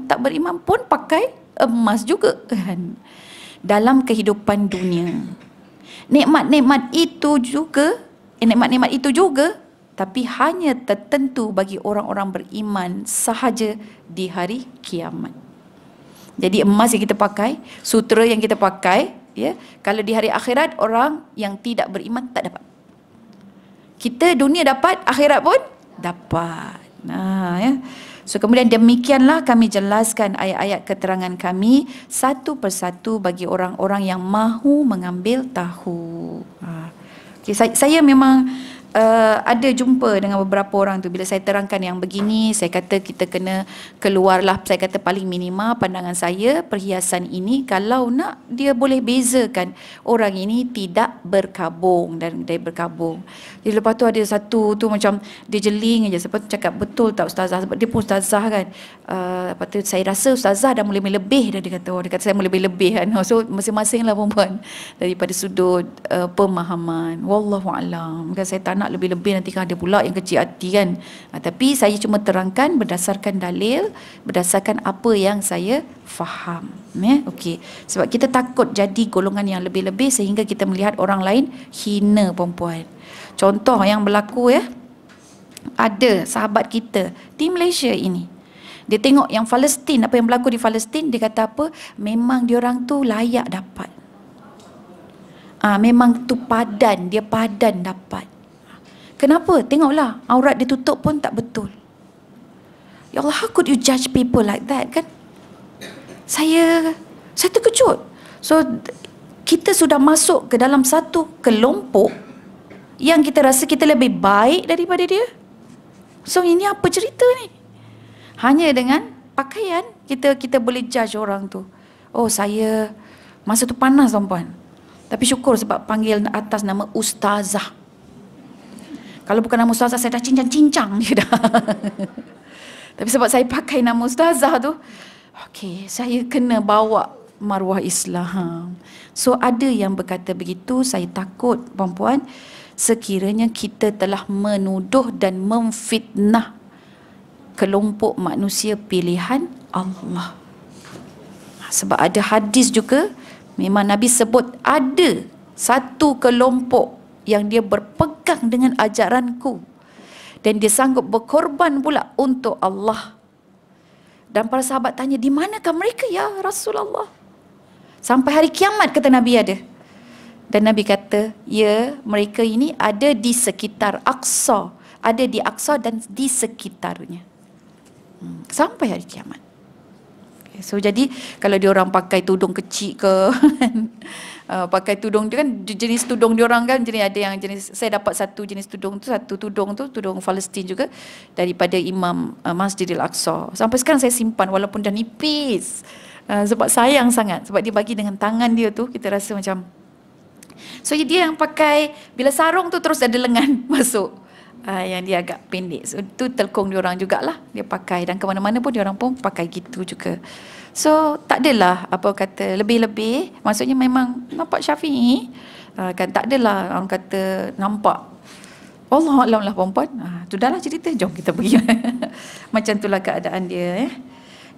tak beriman pun pakai emas juga kan, dalam kehidupan dunia. Nikmat-nikmat itu juga, tapi hanya tertentu bagi orang-orang beriman sahaja di hari kiamat. Jadi emas yang kita pakai, sutera yang kita pakai, ya, kalau di hari akhirat orang yang tidak beriman tak dapat. Kita dunia dapat, akhirat pun dapat. Nah, ya. So kemudian demikianlah kami jelaskan ayat-ayat keterangan kami satu persatu bagi orang-orang yang mahu mengambil tahu. Okay, saya memang ada jumpa dengan beberapa orang tu. Bila saya terangkan yang begini, saya kata kita kena keluarlah, saya kata paling minima pandangan saya, perhiasan ini kalau nak dia boleh bezakan orang ini tidak berkabung dan dia berkabung. Jadi lepas tu ada satu tu macam dia jeling aja, sebab cakap betul tak ustazah, sebab dia pun ustazah kan. Lepas tu saya rasa ustazah dah mulai lebih dah, dia kata saya mulai lebih kan. So masing-masing lah perempuan daripada sudut pemahaman. Wallahu alam. Kan saya tak nak lebih-lebih, nanti kan ada pula yang kecil hati kan. Tapi saya cuma terangkan berdasarkan dalil, berdasarkan apa yang saya faham. Okey. Sebab kita takut jadi golongan yang lebih-lebih sehingga kita melihat orang lain hina perempuan. Contoh yang berlaku, ya, ada sahabat kita di Malaysia ini, dia tengok yang Palestin, apa yang berlaku di Palestin, dia kata apa, memang diorang tu layak dapat. Memang tu padan, dia padan dapat. Kenapa? Tengoklah, aurat dia tutup pun tak betul. Ya Allah, how could you judge people like that, kan? Saya terkejut. So kita sudah masuk ke dalam satu kelompok yang kita rasa kita lebih baik daripada dia. So ini apa cerita ni? Hanya dengan pakaian kita boleh judge orang tu. Oh, saya masa tu panas tuan-puan. Tapi syukur sebab panggil atas nama ustazah. Kalau bukan nama ustazah, saya dah cincang-cincang dia dah. Tapi sebab saya pakai nama ustazah tu, okey, saya kena bawa maruah Islam. So ada yang berkata begitu. Saya takut perempuan, sekiranya kita telah menuduh dan memfitnah kelompok manusia pilihan Allah. Sebab ada hadis juga, memang Nabi sebut ada satu kelompok yang dia berpegang dengan ajaranku dan dia sanggup berkorban pula untuk Allah. Dan para sahabat tanya, di manakah mereka ya Rasulullah? Sampai hari kiamat kata Nabi ada. Dan Nabi kata, ya, mereka ini ada di sekitar Aqsa, ada di Aqsa dan di sekitarnya, sampai hari kiamat. So jadi kalau diorang pakai tudung kecil ke pakai tudung dia kan, jenis tudung diorang kan, jenis ada yang jenis, saya dapat satu jenis tudung tu, satu tudung tu tudung Palestin juga daripada Imam Masjidil Aqsa. Sampai sekarang saya simpan walaupun dah nipis. Sebab sayang sangat, sebab dia bagi dengan tangan dia tu, kita rasa macam. So dia yang pakai bila sarung tu terus ada lengan masuk. Yang dia agak pendek. So itu telkung diorang jugalah dia pakai, dan ke mana-mana pun diorang pun pakai gitu juga. So tak adalah apa kata lebih-lebih, maksudnya memang nampak Syafi'i kan, tak adalah orang kata nampak. Allah Alam lah perempuan. Tu dah lah cerita, jom kita pergi. Macam itulah keadaan dia.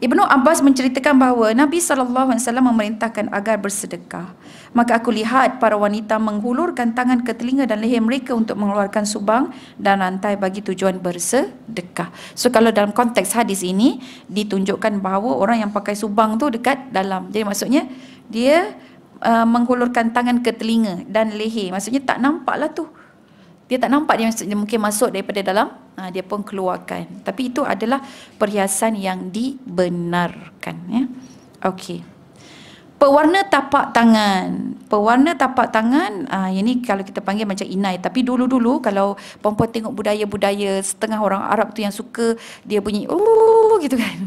Ibnu Abbas menceritakan bahawa Nabi SAW memerintahkan agar bersedekah. Maka aku lihat para wanita menghulurkan tangan ke telinga dan leher mereka untuk mengeluarkan subang dan rantai bagi tujuan bersedekah. So kalau dalam konteks hadis ini ditunjukkan bahawa orang yang pakai subang tu dekat dalam. Jadi maksudnya dia menghulurkan tangan ke telinga dan leher. Maksudnya tak nampak lah tu. Dia tak nampak, dia mungkin masuk daripada dalam, dia pun keluarkan. Tapi itu adalah perhiasan yang dibenarkan. Ya. Okey. Pewarna tapak tangan. Pewarna tapak tangan, ini kalau kita panggil macam inai. Tapi dulu-dulu kalau perempuan tengok budaya-budaya setengah orang Arab tu yang suka dia bunyi gitu kan.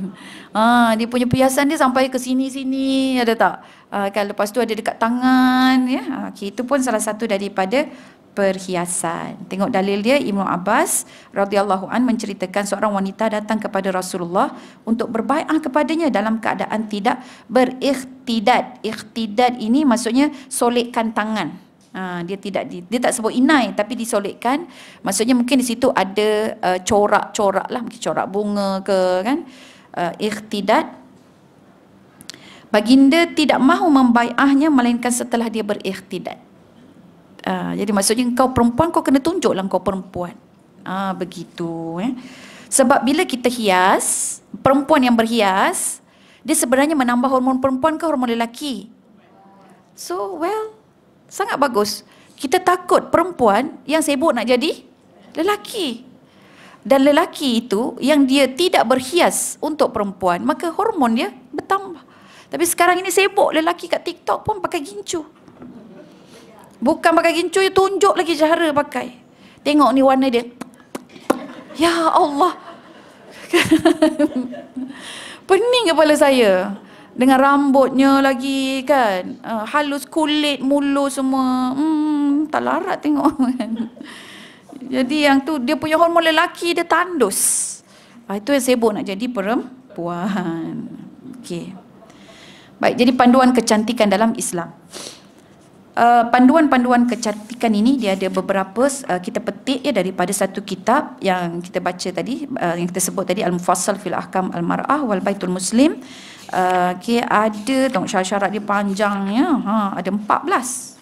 Dia punya perhiasan dia sampai ke sini-sini, ada tak? Kan lepas tu ada dekat tangan ya. Okey, itu pun salah satu daripada perhiasan. Tengok dalil dia, Ibnu Abbas radhiyallahu an menceritakan seorang wanita datang kepada Rasulullah untuk berbaiat kepadanya dalam keadaan tidak beriktidad. Iktidad ini maksudnya solekkan tangan. Dia tak sebut inai tapi disolekkan. Maksudnya mungkin di situ ada corak-corak lah, mungkin corak bunga ke kan. Iktidad. Baginda tidak mahu membaiatnya melainkan setelah dia beriktidad. Jadi maksudnya kau perempuan, kau kena tunjuklah kau perempuan. Begitu. Sebab bila kita hias, perempuan yang berhias, dia sebenarnya menambah hormon perempuan ke hormon lelaki? So, sangat bagus. Kita takut perempuan yang sibuk nak jadi lelaki. Dan lelaki itu yang dia tidak berhias untuk perempuan, maka hormon dia bertambah. Tapi sekarang ini sibuk lelaki kat TikTok pun pakai gincu. Bukan pakai gincu, dia tunjuk lagi cara pakai. Tengok ni warna dia. Ya Allah. Pening kepala saya. Dengan rambutnya lagi kan. Halus kulit, mulus semua. Tak larat tengok. Jadi yang tu dia punya hormon lelaki dia tandus. Itu yang sibuk nak jadi perempuan. Okey. Baik, jadi panduan kecantikan dalam Islam. Panduan-panduan kecantikan ini dia ada beberapa, kita petik ya daripada satu kitab yang kita baca tadi, yang kita sebut tadi, Al-Mufassal fil Ahkam Al-Mar'ah wal Baitul Muslim. Okay, ada tengok syarat-syarat dia panjang ya. Ada 14.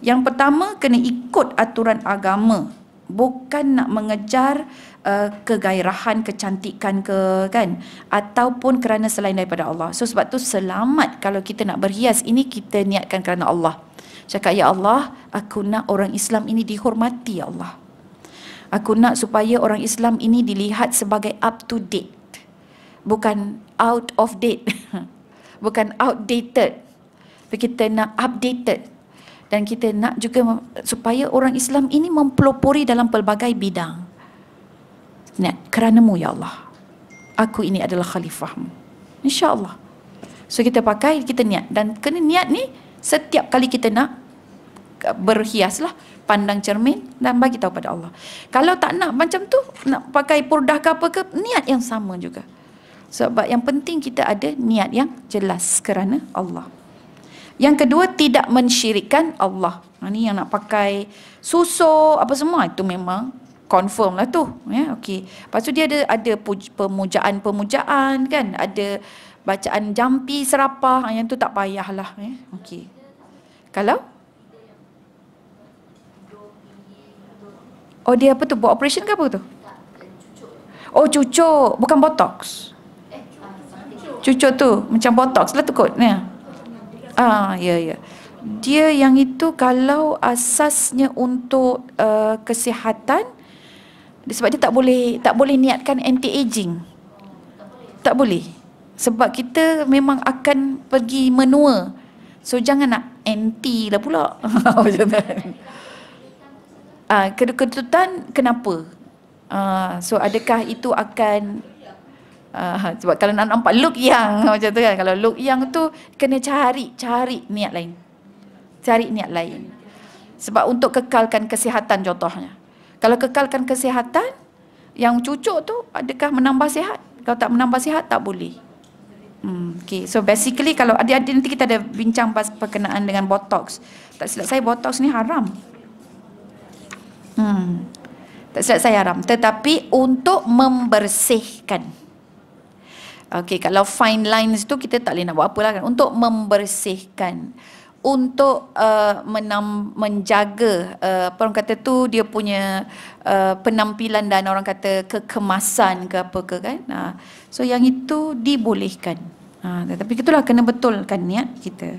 Yang pertama, kena ikut aturan agama, bukan nak mengejar kegairahan, kecantikan ke kan, ataupun kerana selain daripada Allah. So sebab tu selamat kalau kita nak berhias ini kita niatkan kerana Allah. Cakap, ya Allah, aku nak orang Islam ini dihormati, ya Allah. Aku nak supaya orang Islam ini dilihat sebagai up to date, bukan out of date. Bukan outdated, tapi kita nak updated. Dan kita nak juga supaya orang Islam ini mempelopori dalam pelbagai bidang. Niat kerana-Mu, ya Allah, aku ini adalah khalifah-Mu, insya-Allah. So kita pakai, kita niat. Dan kena niat ni setiap kali kita nak berhias lah, pandang cermin dan bagi tahu pada Allah. Kalau tak nak macam tu, nak pakai purdah ke apa ke, niat yang sama juga. Sebab yang penting kita ada niat yang jelas kerana Allah. Yang kedua, tidak mensyirikkan Allah. Ni yang nak pakai susuk apa semua, itu memang confirm lah tu ya. Okey. Lepas tu dia ada pemujaan-pemujaan kan, ada bacaan jampi serapah, yang tu tak payahlah ya. Okey. Kalau dia apa tu, buat operation ke apa tu? Oh, cucuk, bukan botox. Cucuk tu macam botox lah tu kot ya. Ya. Dia yang itu kalau asasnya untuk kesihatan, sebab dia tak boleh niatkan anti aging. Tak boleh. Sebab kita memang akan pergi menua. So jangan nak anti lah pula. Macam tu. Kedudukan kenapa? So adakah itu akan sebab kalau nak nampak look young macam tu kan, kalau look young tu kena cari niat lain. Cari niat lain. Sebab untuk kekalkan kesihatan contohnya. Kalau kekalkan kesihatan, yang cucuk tu adakah menambah sihat? Kalau tak menambah sihat, tak boleh. Okay. So basically kalau adik-adik nanti kita ada bincang berkenaan dengan botox. Tak silap saya botox ni haram. Tak silap saya haram. Tetapi untuk membersihkan. Okay, kalau fine lines tu kita tak boleh nak buat apa lah kan. Untuk membersihkan. Untuk menjaga orang kata tu dia punya penampilan dan orang kata kekemasan ke apa ke kan. So yang itu dibolehkan. Tapi itulah kena betulkan niat kita.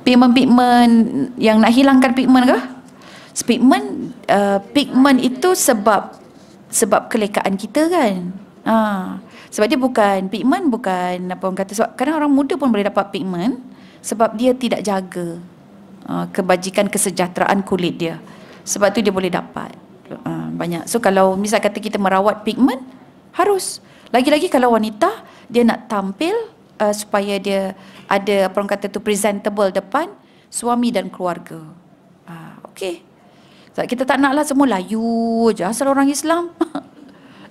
Pigmen yang nak hilangkan pigmen ke? Pigmen itu sebab kelekaan kita kan. Sebab dia bukan pigment, bukan apa orang kata, sebab kadang orang muda pun boleh dapat pigment sebab dia tidak jaga kebajikan kesejahteraan kulit dia. Sebab tu dia boleh dapat banyak. So kalau misal kata kita merawat pigment, harus. Lagi-lagi kalau wanita dia nak tampil supaya dia ada apa orang kata tu presentable depan suami dan keluarga. Okey. Sebab kita tak naklah semua layu je asal orang Islam.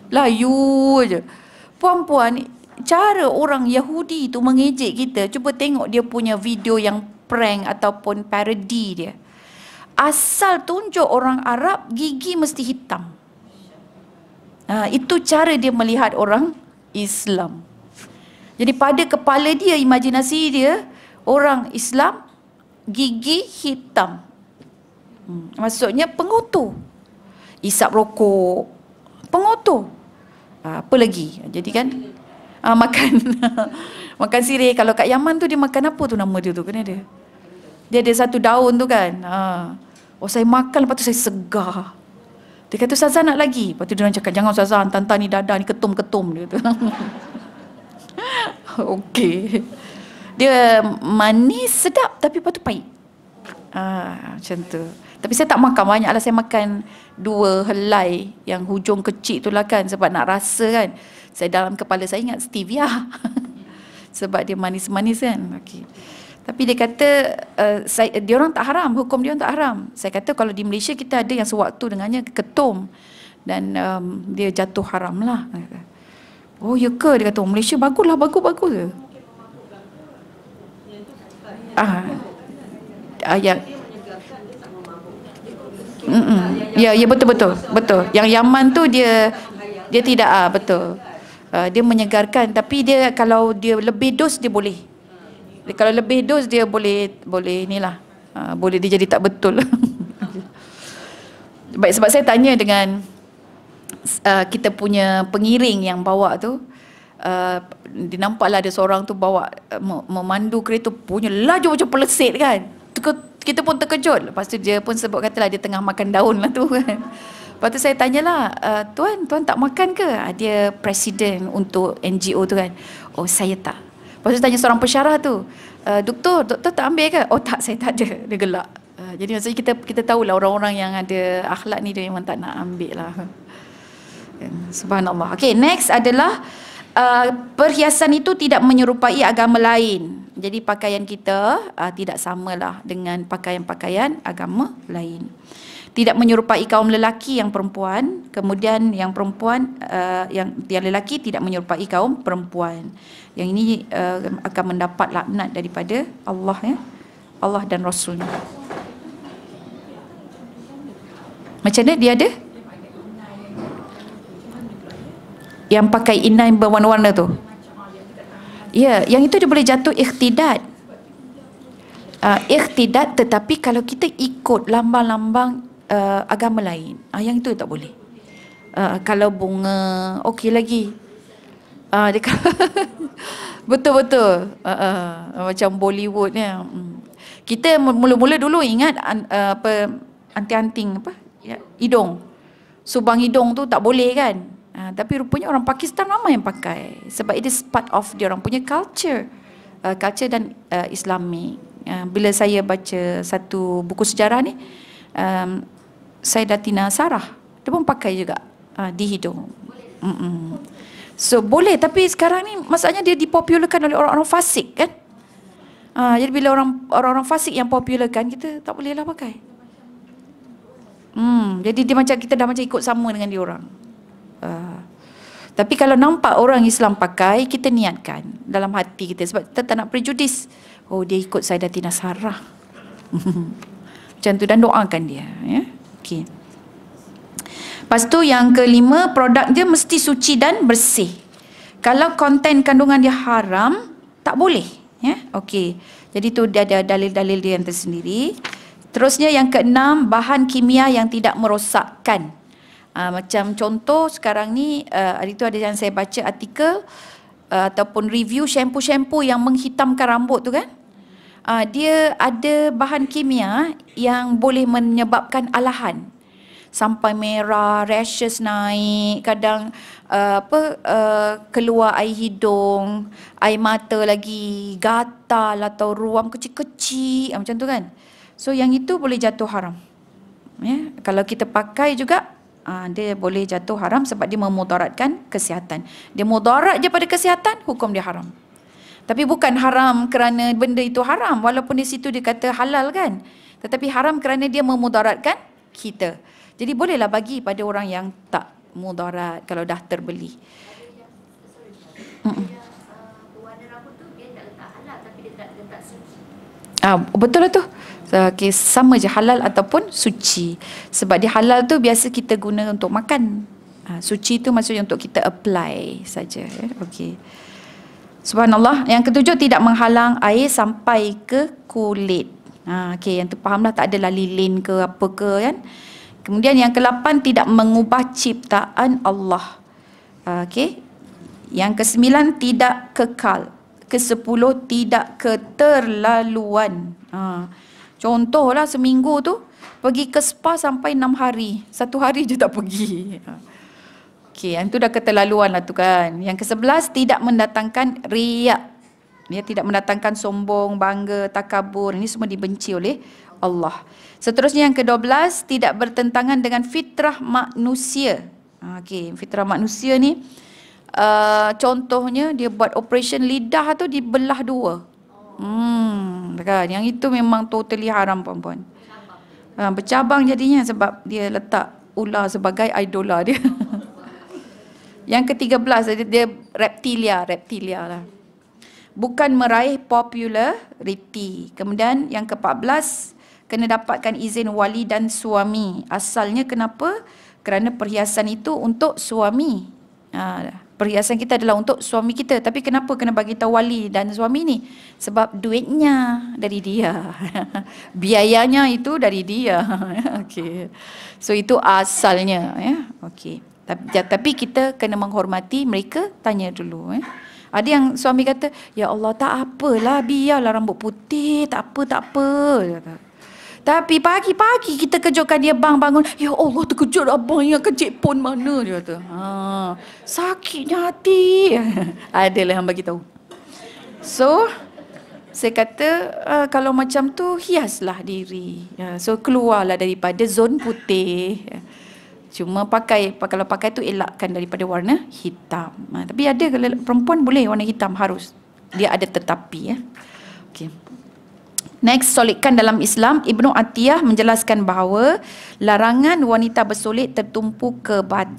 Layu je. Puan-puan, cara orang Yahudi tu mengejek kita, cuba tengok dia punya video yang prank ataupun parody dia. Asal tunjuk orang Arab, gigi mesti hitam. Itu cara dia melihat orang Islam. Jadi pada kepala dia, imajinasi dia, orang Islam gigi hitam. Maksudnya pengotor. Isap rokok, pengotor. Apa lagi? Jadi kan makan makan sirih. Kalau kat Yaman tu dia makan apa tu nama dia tu? Kan dia ada satu daun tu kan. Saya makan, lepas tu saya segar. Dia kata Ustazah nak lagi. Lepas tu dia orang cakap jangan Ustazah, hantar ni dada ni ketum-ketum dia tu. Okey. Dia manis sedap tapi lepas tu pahit. Macam tu. Tapi saya tak makan banyak lah. Saya makan 2 helai yang hujung kecil tu lah kan. Sebab nak rasa kan. Saya dalam kepala saya ingat stevia. Sebab dia manis-manis kan. Okay. Tapi dia kata dia orang tak haram. Hukum dia orang tak haram. Saya kata kalau di Malaysia kita ada yang sewaktu dengannya ketum. Dan dia jatuh haram lah. Oh ya ke? Dia kata Malaysia bagus lah. Bagus-bagus je. Ayat. Ya betul. Yang Yaman tu dia tidak betul. Dia menyegarkan, tapi dia kalau dia lebih dos dia boleh. Kalau lebih dos dia boleh inilah. Boleh dia jadi tak betul. Baik, sebab saya tanya dengan kita punya pengiring yang bawa tu, dia nampaklah ada seorang tu bawa memandu kereta punya laju macam pelesit kan. Kita pun terkejut. Lepas tu dia pun sebut katalah dia tengah makan daun lah tu kan. Lepas tu saya tanyalah, tuan tak makan ke? Dia presiden untuk NGO tu kan. Oh saya tak. Lepas tu tanya seorang pensyarah tu, doktor tak ambil ke? Oh tak, saya tak ada. Dia gelak. Jadi maksudnya kita tahulah orang-orang yang ada akhlak ni dia memang tak nak ambil lah. Subhanallah. Okay, next adalah perhiasan itu tidak menyerupai agama lain. Jadi pakaian kita tidak samalah dengan pakaian-pakaian agama lain. Tidak menyerupai kaum lelaki yang perempuan. Kemudian yang perempuan, yang lelaki tidak menyerupai kaum perempuan. Yang ini akan mendapat laknat daripada Allah, ya, Allah dan Rasulnya. Macam mana dia ada? Yang pakai inai berwarna-warna tu. Ya, yang itu dia boleh jatuh ikhtidat. Ikhtidat, tetapi kalau kita ikut lambang-lambang agama lain, yang itu tak boleh. Kalau bunga, okey lagi. Dia betul-betul macam Bollywood ni. Kita mula-mula dulu ingat anting-anting apa? Ya, hidung. Subang hidung tu tak boleh kan? Tapi rupanya orang Pakistan ramai yang pakai sebab it is part of dia orang punya culture, culture dan Islami. Bila saya baca satu buku sejarah ni, Sayyidatina Sarah dia pun pakai juga di hidung. So boleh, tapi sekarang ni masalahnya dia dipopularkan oleh orang-orang fasik kan. Jadi bila orang-orang fasik yang popularkan, kita tak bolehlah pakai. Jadi dia macam kita dah macam ikut sama dengan dia orang. Tapi kalau nampak orang Islam pakai, kita niatkan dalam hati kita sebab kita tak nak prejudis. Oh, dia ikut Sayyidatina Sarah. Macam tu, dan doakan dia, ya. Okey. Lepas tu yang kelima, produk dia mesti suci dan bersih. Kalau konten kandungan dia haram, tak boleh, ya. Okey. Jadi tu dia ada dalil-dalil dia yang tersendiri. Terusnya yang keenam, bahan kimia yang tidak merosakkan. Macam contoh sekarang ni, hari tu ada yang saya baca artikel ataupun review shampoo-shampoo yang menghitamkan rambut tu kan. Dia ada bahan kimia yang boleh menyebabkan alahan. sampai merah, rashes naik, kadang keluar air hidung, air mata lagi, gatal atau ruam kecil-kecil, macam tu kan. So yang itu boleh jatuh haram. Ya, kalau kita pakai juga dia boleh jatuh haram sebab dia memudaratkan kesihatan. Dia mudarat je pada kesihatan, hukum dia haram. Tapi bukan haram kerana benda itu haram, walaupun di situ dia kata halal kan. Tetapi haram kerana dia memudaratkan kita. Jadi bolehlah bagi pada orang yang tak mudarat kalau dah terbeli. Warna rambut tu dia tak letak halal tapi dia tak letak suci. Betul lah tu. Okay, sama je halal ataupun suci. Sebab dia halal tu biasa kita guna untuk makan. Suci tu maksudnya untuk kita apply saja. Okay. Subhanallah. Yang ketujuh, tidak menghalang air sampai ke kulit. Okay, yang tu fahamlah, tak adalah lilin ke apa ke kan. Kemudian yang ke-8, tidak mengubah ciptaan Allah. Okay. Yang ke-9, tidak kekal. Ke-10, tidak keterlaluan. Contohlah seminggu tu pergi ke spa sampai 6 hari. 1 hari je tak pergi. Okey, yang tu dah keterlaluan lah tu kan. Yang ke-11, tidak mendatangkan riak. Dia tidak mendatangkan sombong, bangga, takabur. Ini semua dibenci oleh Allah. Seterusnya yang ke-12, tidak bertentangan dengan fitrah manusia. Okey, fitrah manusia ni contohnya dia buat operation lidah tu dibelah 2. Kan? Yang itu memang totally haram puan-puan. Bercabang jadinya sebab dia letak ular sebagai idola dia. Yang ke-13 dia reptilia lah. Bukan meraih populariti. Kemudian yang ke-14, kena dapatkan izin wali dan suami. Asalnya kenapa? Kerana perhiasan itu untuk suami. Perhiasan kita adalah untuk suami kita. Tapi kenapa kena bagi tahu wali dan suami ni? Sebab duitnya dari dia. Biayanya itu dari dia. Okey. So itu asalnya ya. Okey. Tapi kita kena menghormati mereka, tanya dulu Ada yang suami kata, "Ya Allah, tak apalah, biarlah rambut putih, tak apa." Tapi pagi-pagi kita kejutkan dia, bang bangun, "Ya Allah, terkejut abang yang kecil pun mana?" Dia kata. Sakitnya hati. Adalah yang bagi tahu. So, saya kata kalau macam tu hiaslah diri. So keluarlah daripada zon putih. Cuma kalau pakai tu elakkan daripada warna hitam. Tapi ada kalau perempuan boleh warna hitam, harus. Dia ada tetapi Okey. Next, solikkan dalam Islam. Ibnu Atiyah menjelaskan bahawa larangan wanita bersolik tertumpu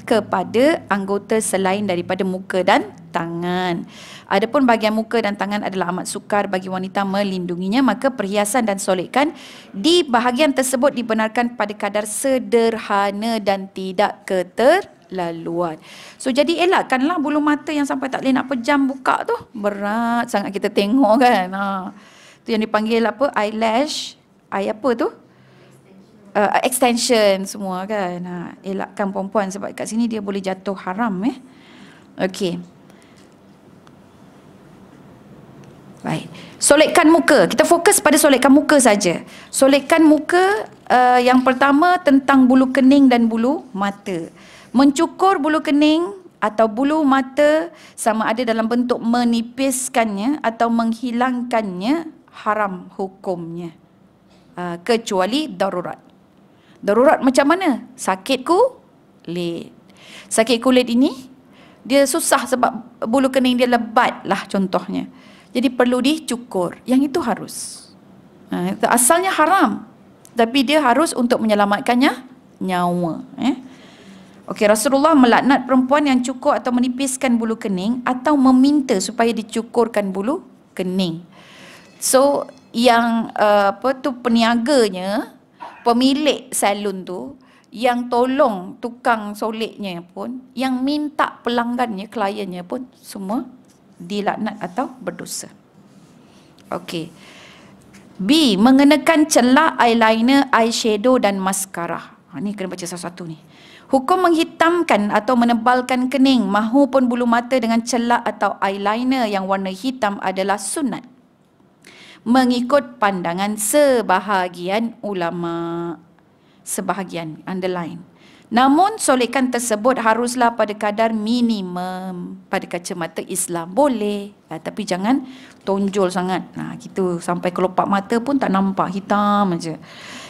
kepada anggota selain daripada muka dan tangan. Adapun bahagian muka dan tangan adalah amat sukar bagi wanita melindunginya, maka perhiasan dan solikkan di bahagian tersebut dibenarkan pada kadar sederhana dan tidak keterlaluan. So jadi elakkanlah bulu mata yang sampai tak boleh nak pejam buka tu. Berat sangat kita tengok kan. Tu yang dipanggil apa, eyelash, apa tu, extension semua kan. Elakkan perempuan sebab kat sini dia boleh jatuh haram Okey. Baik. Solikkan muka. Kita fokus pada solikkan muka saja. Solikkan muka yang pertama tentang bulu kening dan bulu mata. Mencukur bulu kening atau bulu mata sama ada dalam bentuk menipiskannya atau menghilangkannya haram hukumnya. Kecuali darurat. Darurat macam mana? Sakit kulit. Sakit kulit ini dia susah sebab bulu kening dia lebat lah contohnya. Jadi perlu dicukur. Yang itu harus. Asalnya haram. Tapi dia harus untuk menyelamatkannya nyawa. Okey, Rasulullah melaknat perempuan yang cukur atau menipiskan bulu kening atau meminta supaya dicukurkan bulu kening. So yang peniaganya, pemilik salon tu, yang tolong tukang soliknya pun, yang minta pelanggannya, kliennya pun semua dilaknat atau berdosa. Okey. B, mengenakan celak, eyeliner, eyeshadow dan maskara. Ni kena baca satu-satu ni. Hukum menghitamkan atau menebalkan kening mahupun bulu mata dengan celak atau eyeliner yang warna hitam adalah sunat, mengikut pandangan sebahagian ulama. Sebahagian, underline. Namun solekan tersebut haruslah pada kadar minimum pada kacamata Islam. Boleh, tapi jangan tonjol sangat. Gitu sampai kelopak mata pun tak nampak, hitam aja.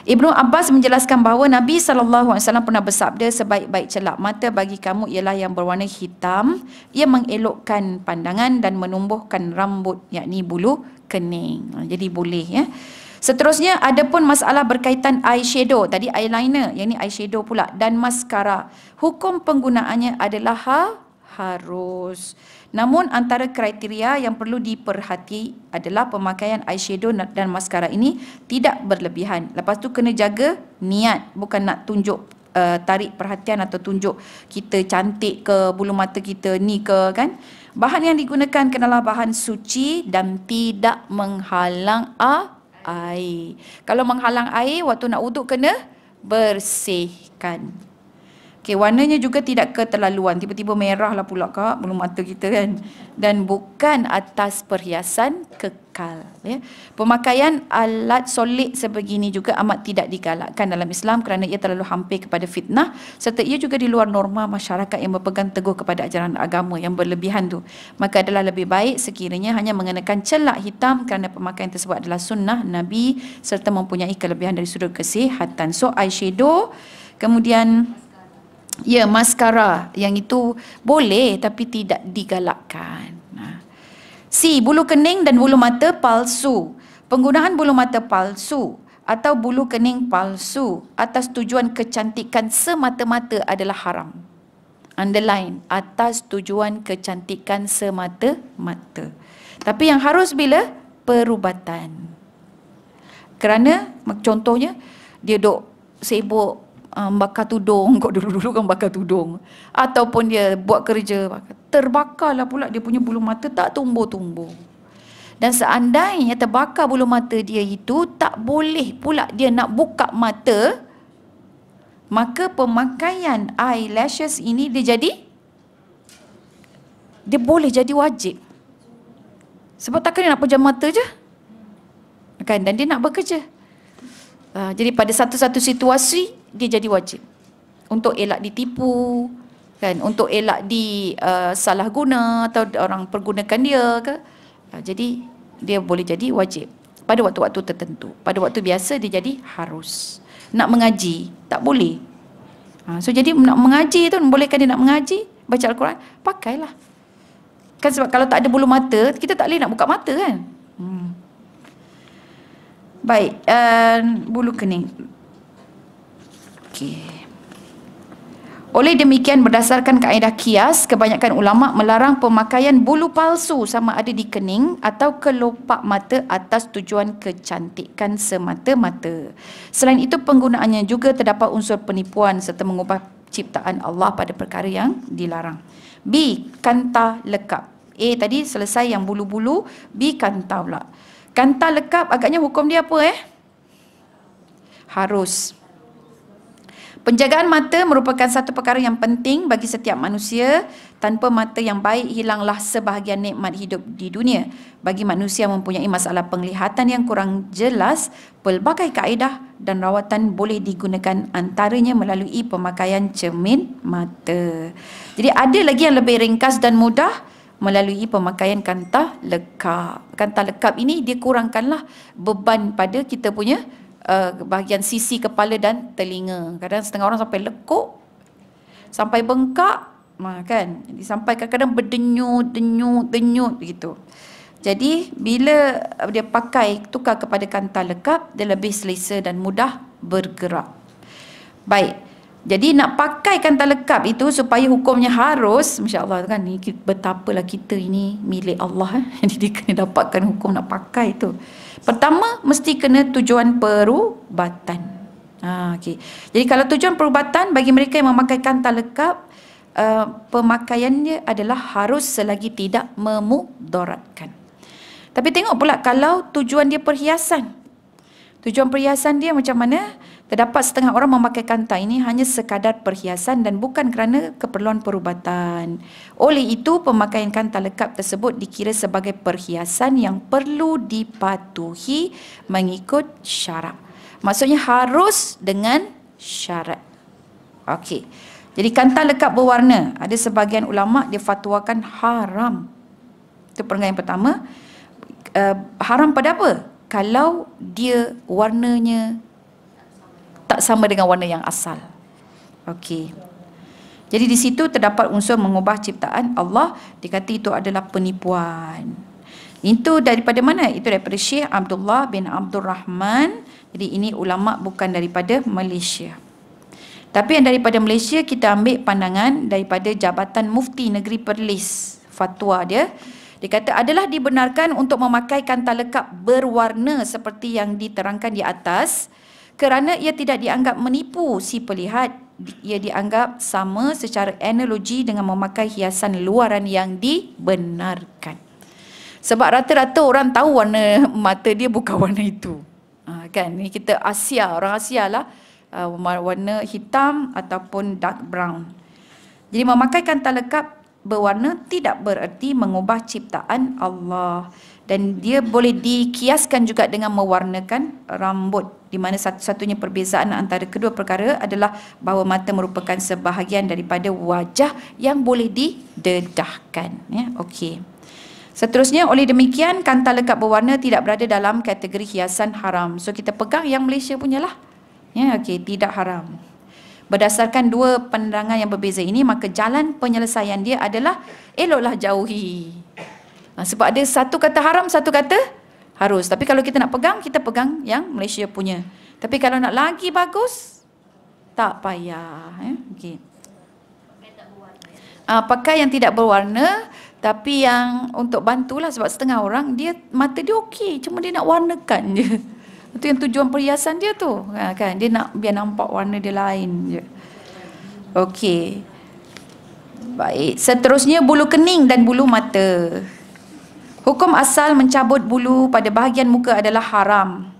Ibnu Abbas menjelaskan bahawa Nabi SAW pernah bersabda, sebaik-baik celak mata bagi kamu ialah yang berwarna hitam. Ia mengelokkan pandangan dan menumbuhkan rambut, yakni bulu kening. Jadi boleh ya. Seterusnya, ada pun masalah berkaitan eyeshadow. Tadi eyeliner, yang ni eyeshadow pula. Dan maskara. Hukum penggunaannya adalah harus. Namun antara kriteria yang perlu diperhati adalah pemakaian eyeshadow dan maskara ini tidak berlebihan. Lepas tu kena jaga niat. Bukan nak tunjuk, tarik perhatian atau tunjuk kita cantik ke, bulu mata kita ni ke kan. Bahan yang digunakan kenalah bahan suci dan tidak menghalang air. Kalau menghalang air, waktu nak wuduk kena bersihkan. Okey, warnanya juga tidak keterlaluan. Tiba-tiba merah lah pula kak bulu mata kita kan. Dan bukan atas perhiasan kekal. Ya. Pemakaian alat solid sebegini juga amat tidak digalakkan dalam Islam kerana ia terlalu hampir kepada fitnah serta ia juga di luar norma masyarakat yang berpegang teguh kepada ajaran agama yang berlebihan tu. Maka adalah lebih baik sekiranya hanya mengenakan celak hitam kerana pemakaian tersebut adalah sunnah Nabi serta mempunyai kelebihan dari sudut kesihatan. So eyeshadow, kemudian ya, maskara yang itu boleh tapi tidak digalakkan. C. Bulu kening dan bulu mata palsu. Penggunaan bulu mata palsu atau bulu kening palsu atas tujuan kecantikan semata-mata adalah haram. Underline, atas tujuan kecantikan semata-mata. Tapi yang harus bila? Perubatan. Kerana contohnya dia duk sibuk bakar tudung, kau dulu-dulu kan bakar tudung, ataupun dia buat kerja terbakarlah pula dia punya bulu mata tak tumbuh-tumbuh. Dan seandainya terbakar bulu mata dia itu, tak boleh pula dia nak buka mata, maka pemakaian eyelashes ini dia boleh jadi wajib. Sebab takkan dia nak pejam mata je kan, dan dia nak bekerja. Jadi pada satu-satu situasi dia jadi wajib untuk elak ditipu kan, untuk elak salah guna atau orang pergunakan dia ke. Jadi dia boleh jadi wajib pada waktu-waktu tertentu. Pada waktu biasa dia jadi harus. Nak mengaji tak boleh. So jadi nak mengaji tu, bolehkan dia nak mengaji, baca Al-Quran, pakailah. Kan sebab kalau tak ada bulu mata, kita tak boleh nak buka mata kan. Baik, bulu kening. Okey. Oleh demikian, berdasarkan kaedah kias, kebanyakan ulama melarang pemakaian bulu palsu sama ada di kening atau kelopak mata atas tujuan kecantikan semata-mata. Selain itu, penggunaannya juga terdapat unsur penipuan serta mengubah ciptaan Allah pada perkara yang dilarang. B. Kanta lekap. A tadi selesai yang bulu-bulu, B kanta pula. Kanta lekap agaknya hukum dia apa Harus. Penjagaan mata merupakan satu perkara yang penting bagi setiap manusia. Tanpa mata yang baik, hilanglah sebahagian nikmat hidup di dunia. Bagi manusia mempunyai masalah penglihatan yang kurang jelas, pelbagai kaedah dan rawatan boleh digunakan, antaranya melalui pemakaian cermin mata. Jadi ada lagi yang lebih ringkas dan mudah melalui pemakaian kanta lekap. Kanta lekap ini dia kurangkanlah beban pada kita punya bahagian sisi kepala dan telinga. Kadang setengah orang sampai lekuk, sampai bengkak, kan? Jadi sampai kadang-kadang berdenyut begitu. Jadi bila dia pakai, tukar kepada kanta lekap, dia lebih selesa dan mudah bergerak. Baik. Jadi nak pakai kanta lekap itu supaya hukumnya harus, masya-Allah kan, ni betapalah kita ini milik Allah. Jadi dia kena dapatkan hukum nak pakai itu. Pertama mesti kena tujuan perubatan. Okey. Jadi kalau tujuan perubatan bagi mereka yang memakai kanta lekap, pemakaiannya adalah harus selagi tidak memudaratkan. Tapi tengok pula kalau tujuan dia perhiasan. Tujuan perhiasan dia macam mana? Terdapat setengah orang memakai kanta ini hanya sekadar perhiasan dan bukan kerana keperluan perubatan. Oleh itu, pemakaian kanta lekap tersebut dikira sebagai perhiasan yang perlu dipatuhi mengikut syarat. Maksudnya harus dengan syarat. Okey. Jadi kantar lekat berwarna, ada sebahagian ulama dia fatwakan haram. Itu perenggan yang pertama. Haram pada apa? Kalau dia warnanya tak sama dengan warna yang asal. Okey. Jadi di situ terdapat unsur mengubah ciptaan Allah, dikata itu adalah penipuan. Itu daripada mana? Itu daripada Syekh Abdullah bin Abdul Rahman. Jadi ini ulama bukan daripada Malaysia. Tapi yang daripada Malaysia kita ambil pandangan daripada Jabatan Mufti Negeri Perlis. Fatwa dia, dia kata adalah dibenarkan untuk memakai kantar lekap berwarna seperti yang diterangkan di atas kerana ia tidak dianggap menipu si pelihat. Ia dianggap sama secara analogi dengan memakai hiasan luaran yang dibenarkan. Sebab rata-rata orang tahu warna mata dia bukan warna itu. Kan, ni kita Asia, orang Asia lah, warna hitam ataupun dark brown. Jadi memakai kantar lekap berwarna tidak bererti mengubah ciptaan Allah. Dan dia boleh dikiaskan juga dengan mewarnakan rambut, di mana satu-satunya perbezaan antara kedua perkara adalah bahawa mata merupakan sebahagian daripada wajah yang boleh didedahkan. Ya, okey. Seterusnya, oleh demikian kantar lekat berwarna tidak berada dalam kategori hiasan haram. So kita pegang yang Malaysia punya lah. Ya, okey, tidak haram. Berdasarkan dua pandangan yang berbeza ini, maka jalan penyelesaian dia adalah eloklah jauhi. Sebab ada satu kata haram, satu kata harus. Tapi kalau kita nak pegang, kita pegang yang Malaysia punya. Tapi kalau nak lagi bagus, tak payah. Okay. Pakai yang tidak berwarna, tapi yang untuk bantulah, sebab setengah orang dia mata dia okey, cuma dia nak warnakan je. Itu yang tujuan perhiasan dia tu, kan? Dia nak biar nampak warna dia lain je. Okey. Baik, seterusnya bulu kening dan bulu mata. Hukum asal mencabut bulu pada bahagian muka adalah haram.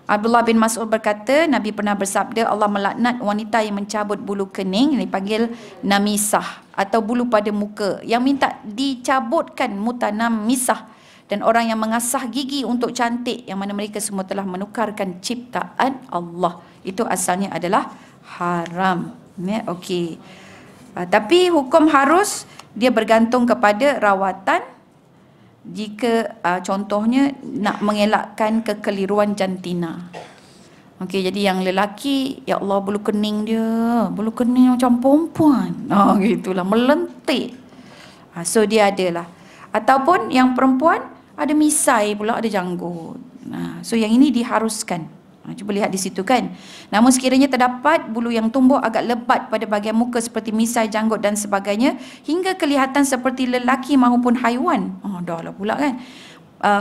Abdullah bin Mas'ud berkata, Nabi pernah bersabda, Allah melaknat wanita yang mencabut bulu kening, yang dipanggil namisah, atau bulu pada muka, yang minta dicabutkan mutanamisah, dan orang yang mengasah gigi untuk cantik, yang mana mereka semua telah menukarkan ciptaan Allah. Itu asalnya adalah haram. Ya, okey. Tapi hukum harus dia bergantung kepada rawatan. Jika contohnya nak mengelakkan kekeliruan jantina. Okey, jadi yang lelaki, ya Allah bulu kening dia, bulu kening macam perempuan. Gitulah, melentik. So dia adalah. Ataupun yang perempuan ada misai pula, ada janggut. So yang ini diharuskan. Cuba lihat di situ kan. Namun sekiranya terdapat bulu yang tumbuh agak lebat pada bahagian muka seperti misai, janggut dan sebagainya, hingga kelihatan seperti lelaki maupun haiwan. Dah lah pula kan.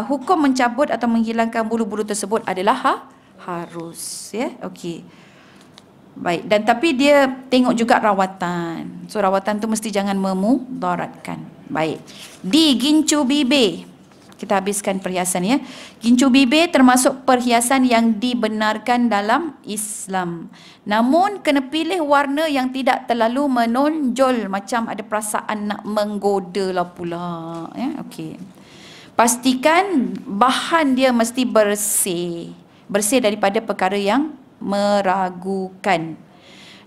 Hukum mencabut atau menghilangkan bulu-bulu tersebut adalah harus. Ya, okey. Baik, dan tapi dia tengok juga rawatan. So rawatan tu mesti jangan memudaratkan. Baik. Di gincu bibir. Kita habiskan perhiasan ya. Gincu bibir termasuk perhiasan yang dibenarkan dalam Islam. Namun kena pilih warna yang tidak terlalu menonjol, macam ada perasaan nak menggoda lah pula. Ya, okey. Pastikan bahan dia mesti bersih. Bersih daripada perkara yang meragukan.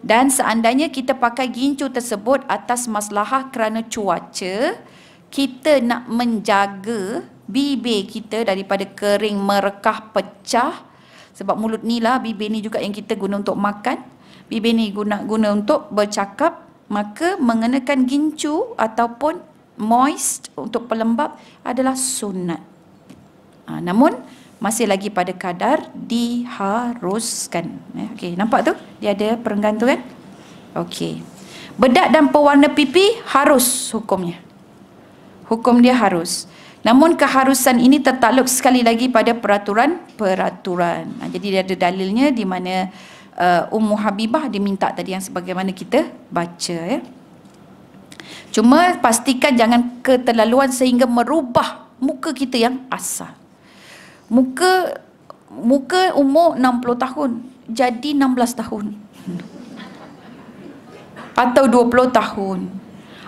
Dan seandainya kita pakai gincu tersebut atas maslahah kerana cuaca, kita nak menjaga bibir kita daripada kering, merekah, pecah. Sebab mulut ni lah, bibir ni juga yang kita guna untuk makan. Bibir ni guna untuk bercakap. Maka mengenakan gincu ataupun moist untuk pelembap adalah sunat. Namun masih lagi pada kadar diharuskan. Okey, nampak tu? Dia ada perenggan tu kan? Okey. Bedak dan pewarna pipi harus hukumnya. Hukum dia harus. Namun keharusan ini tertakluk sekali lagi pada peraturan-peraturan. Jadi dia ada dalilnya di mana Ummu Habibah diminta tadi yang sebagaimana kita baca ya. Cuma pastikan jangan keterlaluan sehingga merubah muka kita yang asal. Muka umur 60 tahun jadi 16 tahun. Atau 20 tahun.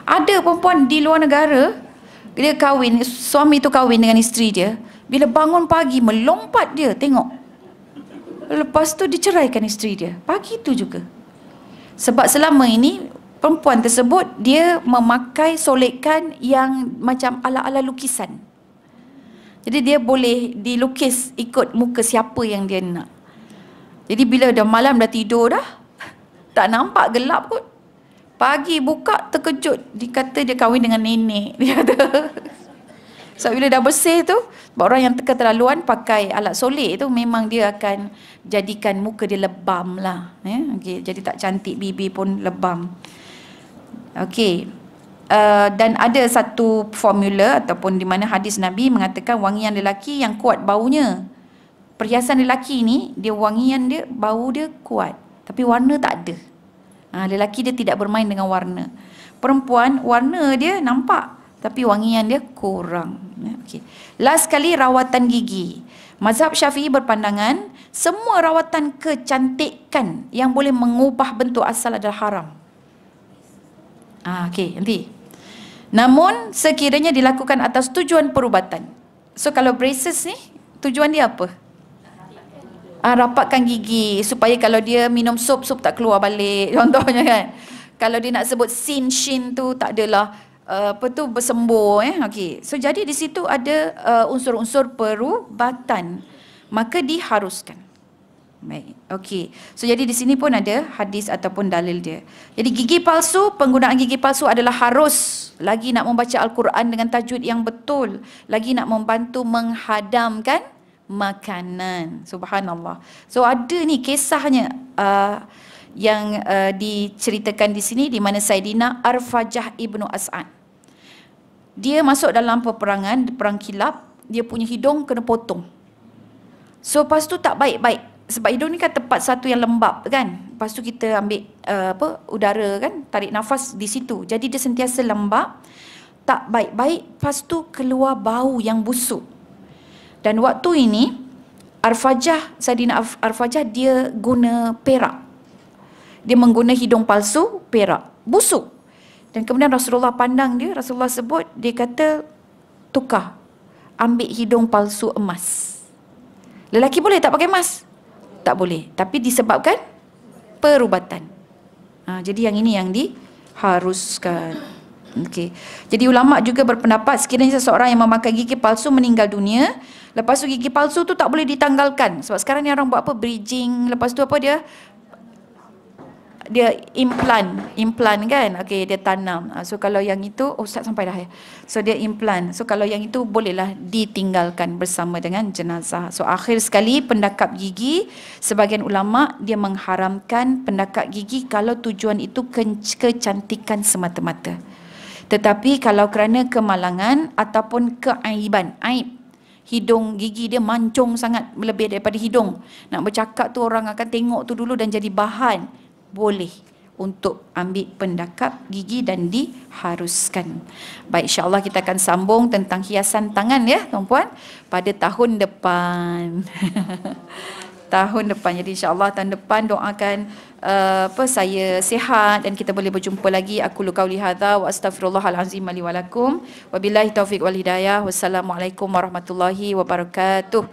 Ada perempuan di luar negara, dia kahwin, suami tu kahwin dengan isteri dia. Bila bangun pagi, melompat dia, tengok. Lepas tu diceraikan isteri dia. Pagi tu juga. Sebab selama ini perempuan tersebut dia memakai solekan yang macam ala-ala lukisan. Jadi dia boleh dilukis ikut muka siapa yang dia nak. Jadi bila dah malam dah tidur dah, tak nampak, gelap kot. Pagi buka terkejut, dikata dia kahwin dengan nenek. Dia kata. So bila dah bersih tu, orang yang keterlaluan pakai alat solek tu memang dia akan jadikan muka dia lebam lah. Okay. Jadi tak cantik, bibir pun lebam. Okey. Dan ada satu formula ataupun di mana hadis Nabi mengatakan wangian lelaki yang kuat baunya. Perhiasan lelaki ni, dia wangian dia, bau dia kuat. Tapi warna tak ada. Lelaki dia tidak bermain dengan warna. Perempuan, warna dia nampak. Tapi wangian dia kurang. Okay. Last sekali, rawatan gigi. Mazhab Syafi'i berpandangan, semua rawatan kecantikan yang boleh mengubah bentuk asal adalah haram. Okey, nanti. Namun, sekiranya dilakukan atas tujuan perubatan. So, kalau braces ni, tujuan dia apa? Rapatkan gigi supaya kalau dia minum sup tak keluar balik. Contohnya kan. Kalau dia nak sebut sin, shin tu tak adalah bersembuh. Okey. So jadi di situ ada unsur-unsur perubatan. Maka diharuskan. Baik. Okey. So jadi di sini pun ada hadis ataupun dalil dia. Jadi gigi palsu, penggunaan gigi palsu adalah harus. Lagi nak membaca Al-Quran dengan tajwid yang betul. Lagi nak membantu menghadamkan makanan. Subhanallah. So ada ni kisahnya yang diceritakan di sini di mana Saidina Arfajah ibnu As'ad. Dia masuk dalam peperangan, perang kilap, dia punya hidung kena potong. So lepas tu tak baik-baik. Sebab hidung ni kan tempat satu yang lembab kan. Lepas tu kita ambil udara kan, tarik nafas di situ. Jadi dia sentiasa lembab, tak baik-baik, lepas tu keluar bau yang busuk. Dan waktu ini Saidina Arfajah dia guna perak. Dia mengguna hidung palsu perak, busuk. Dan kemudian Rasulullah pandang dia, Rasulullah sebut, dia kata tukar, ambil hidung palsu emas. Lelaki boleh tak pakai emas? Tak boleh, tapi disebabkan perubatan. Jadi yang ini yang diharuskan. Okey. Jadi ulama juga berpendapat sekiranya seseorang yang memakai gigi palsu meninggal dunia, lepas tu gigi palsu tu tak boleh ditanggalkan. Sebab sekarang ni orang buat apa? Bridging, lepas tu apa dia implant kan. Okey, dia tanam. So kalau yang itu ustaz sampai dah ya. So dia implant. So kalau yang itu bolehlah ditinggalkan bersama dengan jenazah. So akhir sekali pendakap gigi, sebahagian ulama dia mengharamkan pendakap gigi kalau tujuan itu kecantikan semata-mata. Tetapi kalau kerana kemalangan ataupun keaiban, aib, hidung gigi dia mancung sangat lebih daripada hidung, nak bercakap tu orang akan tengok tu dulu dan jadi bahan, boleh untuk ambil pendakap gigi dan diharuskan. Baik, insyaAllah kita akan sambung tentang hiasan tangan ya tuan-puan pada tahun depan. Tahun depan. Jadi insyaAllah tahun depan doakan saya sihat dan kita boleh berjumpa lagi. Aku lu qauli hadza wa astaghfirullahalazim li wa lakum. Wabillahi taufiq wal hidayah. Wassalamualaikum warahmatullahi wabarakatuh.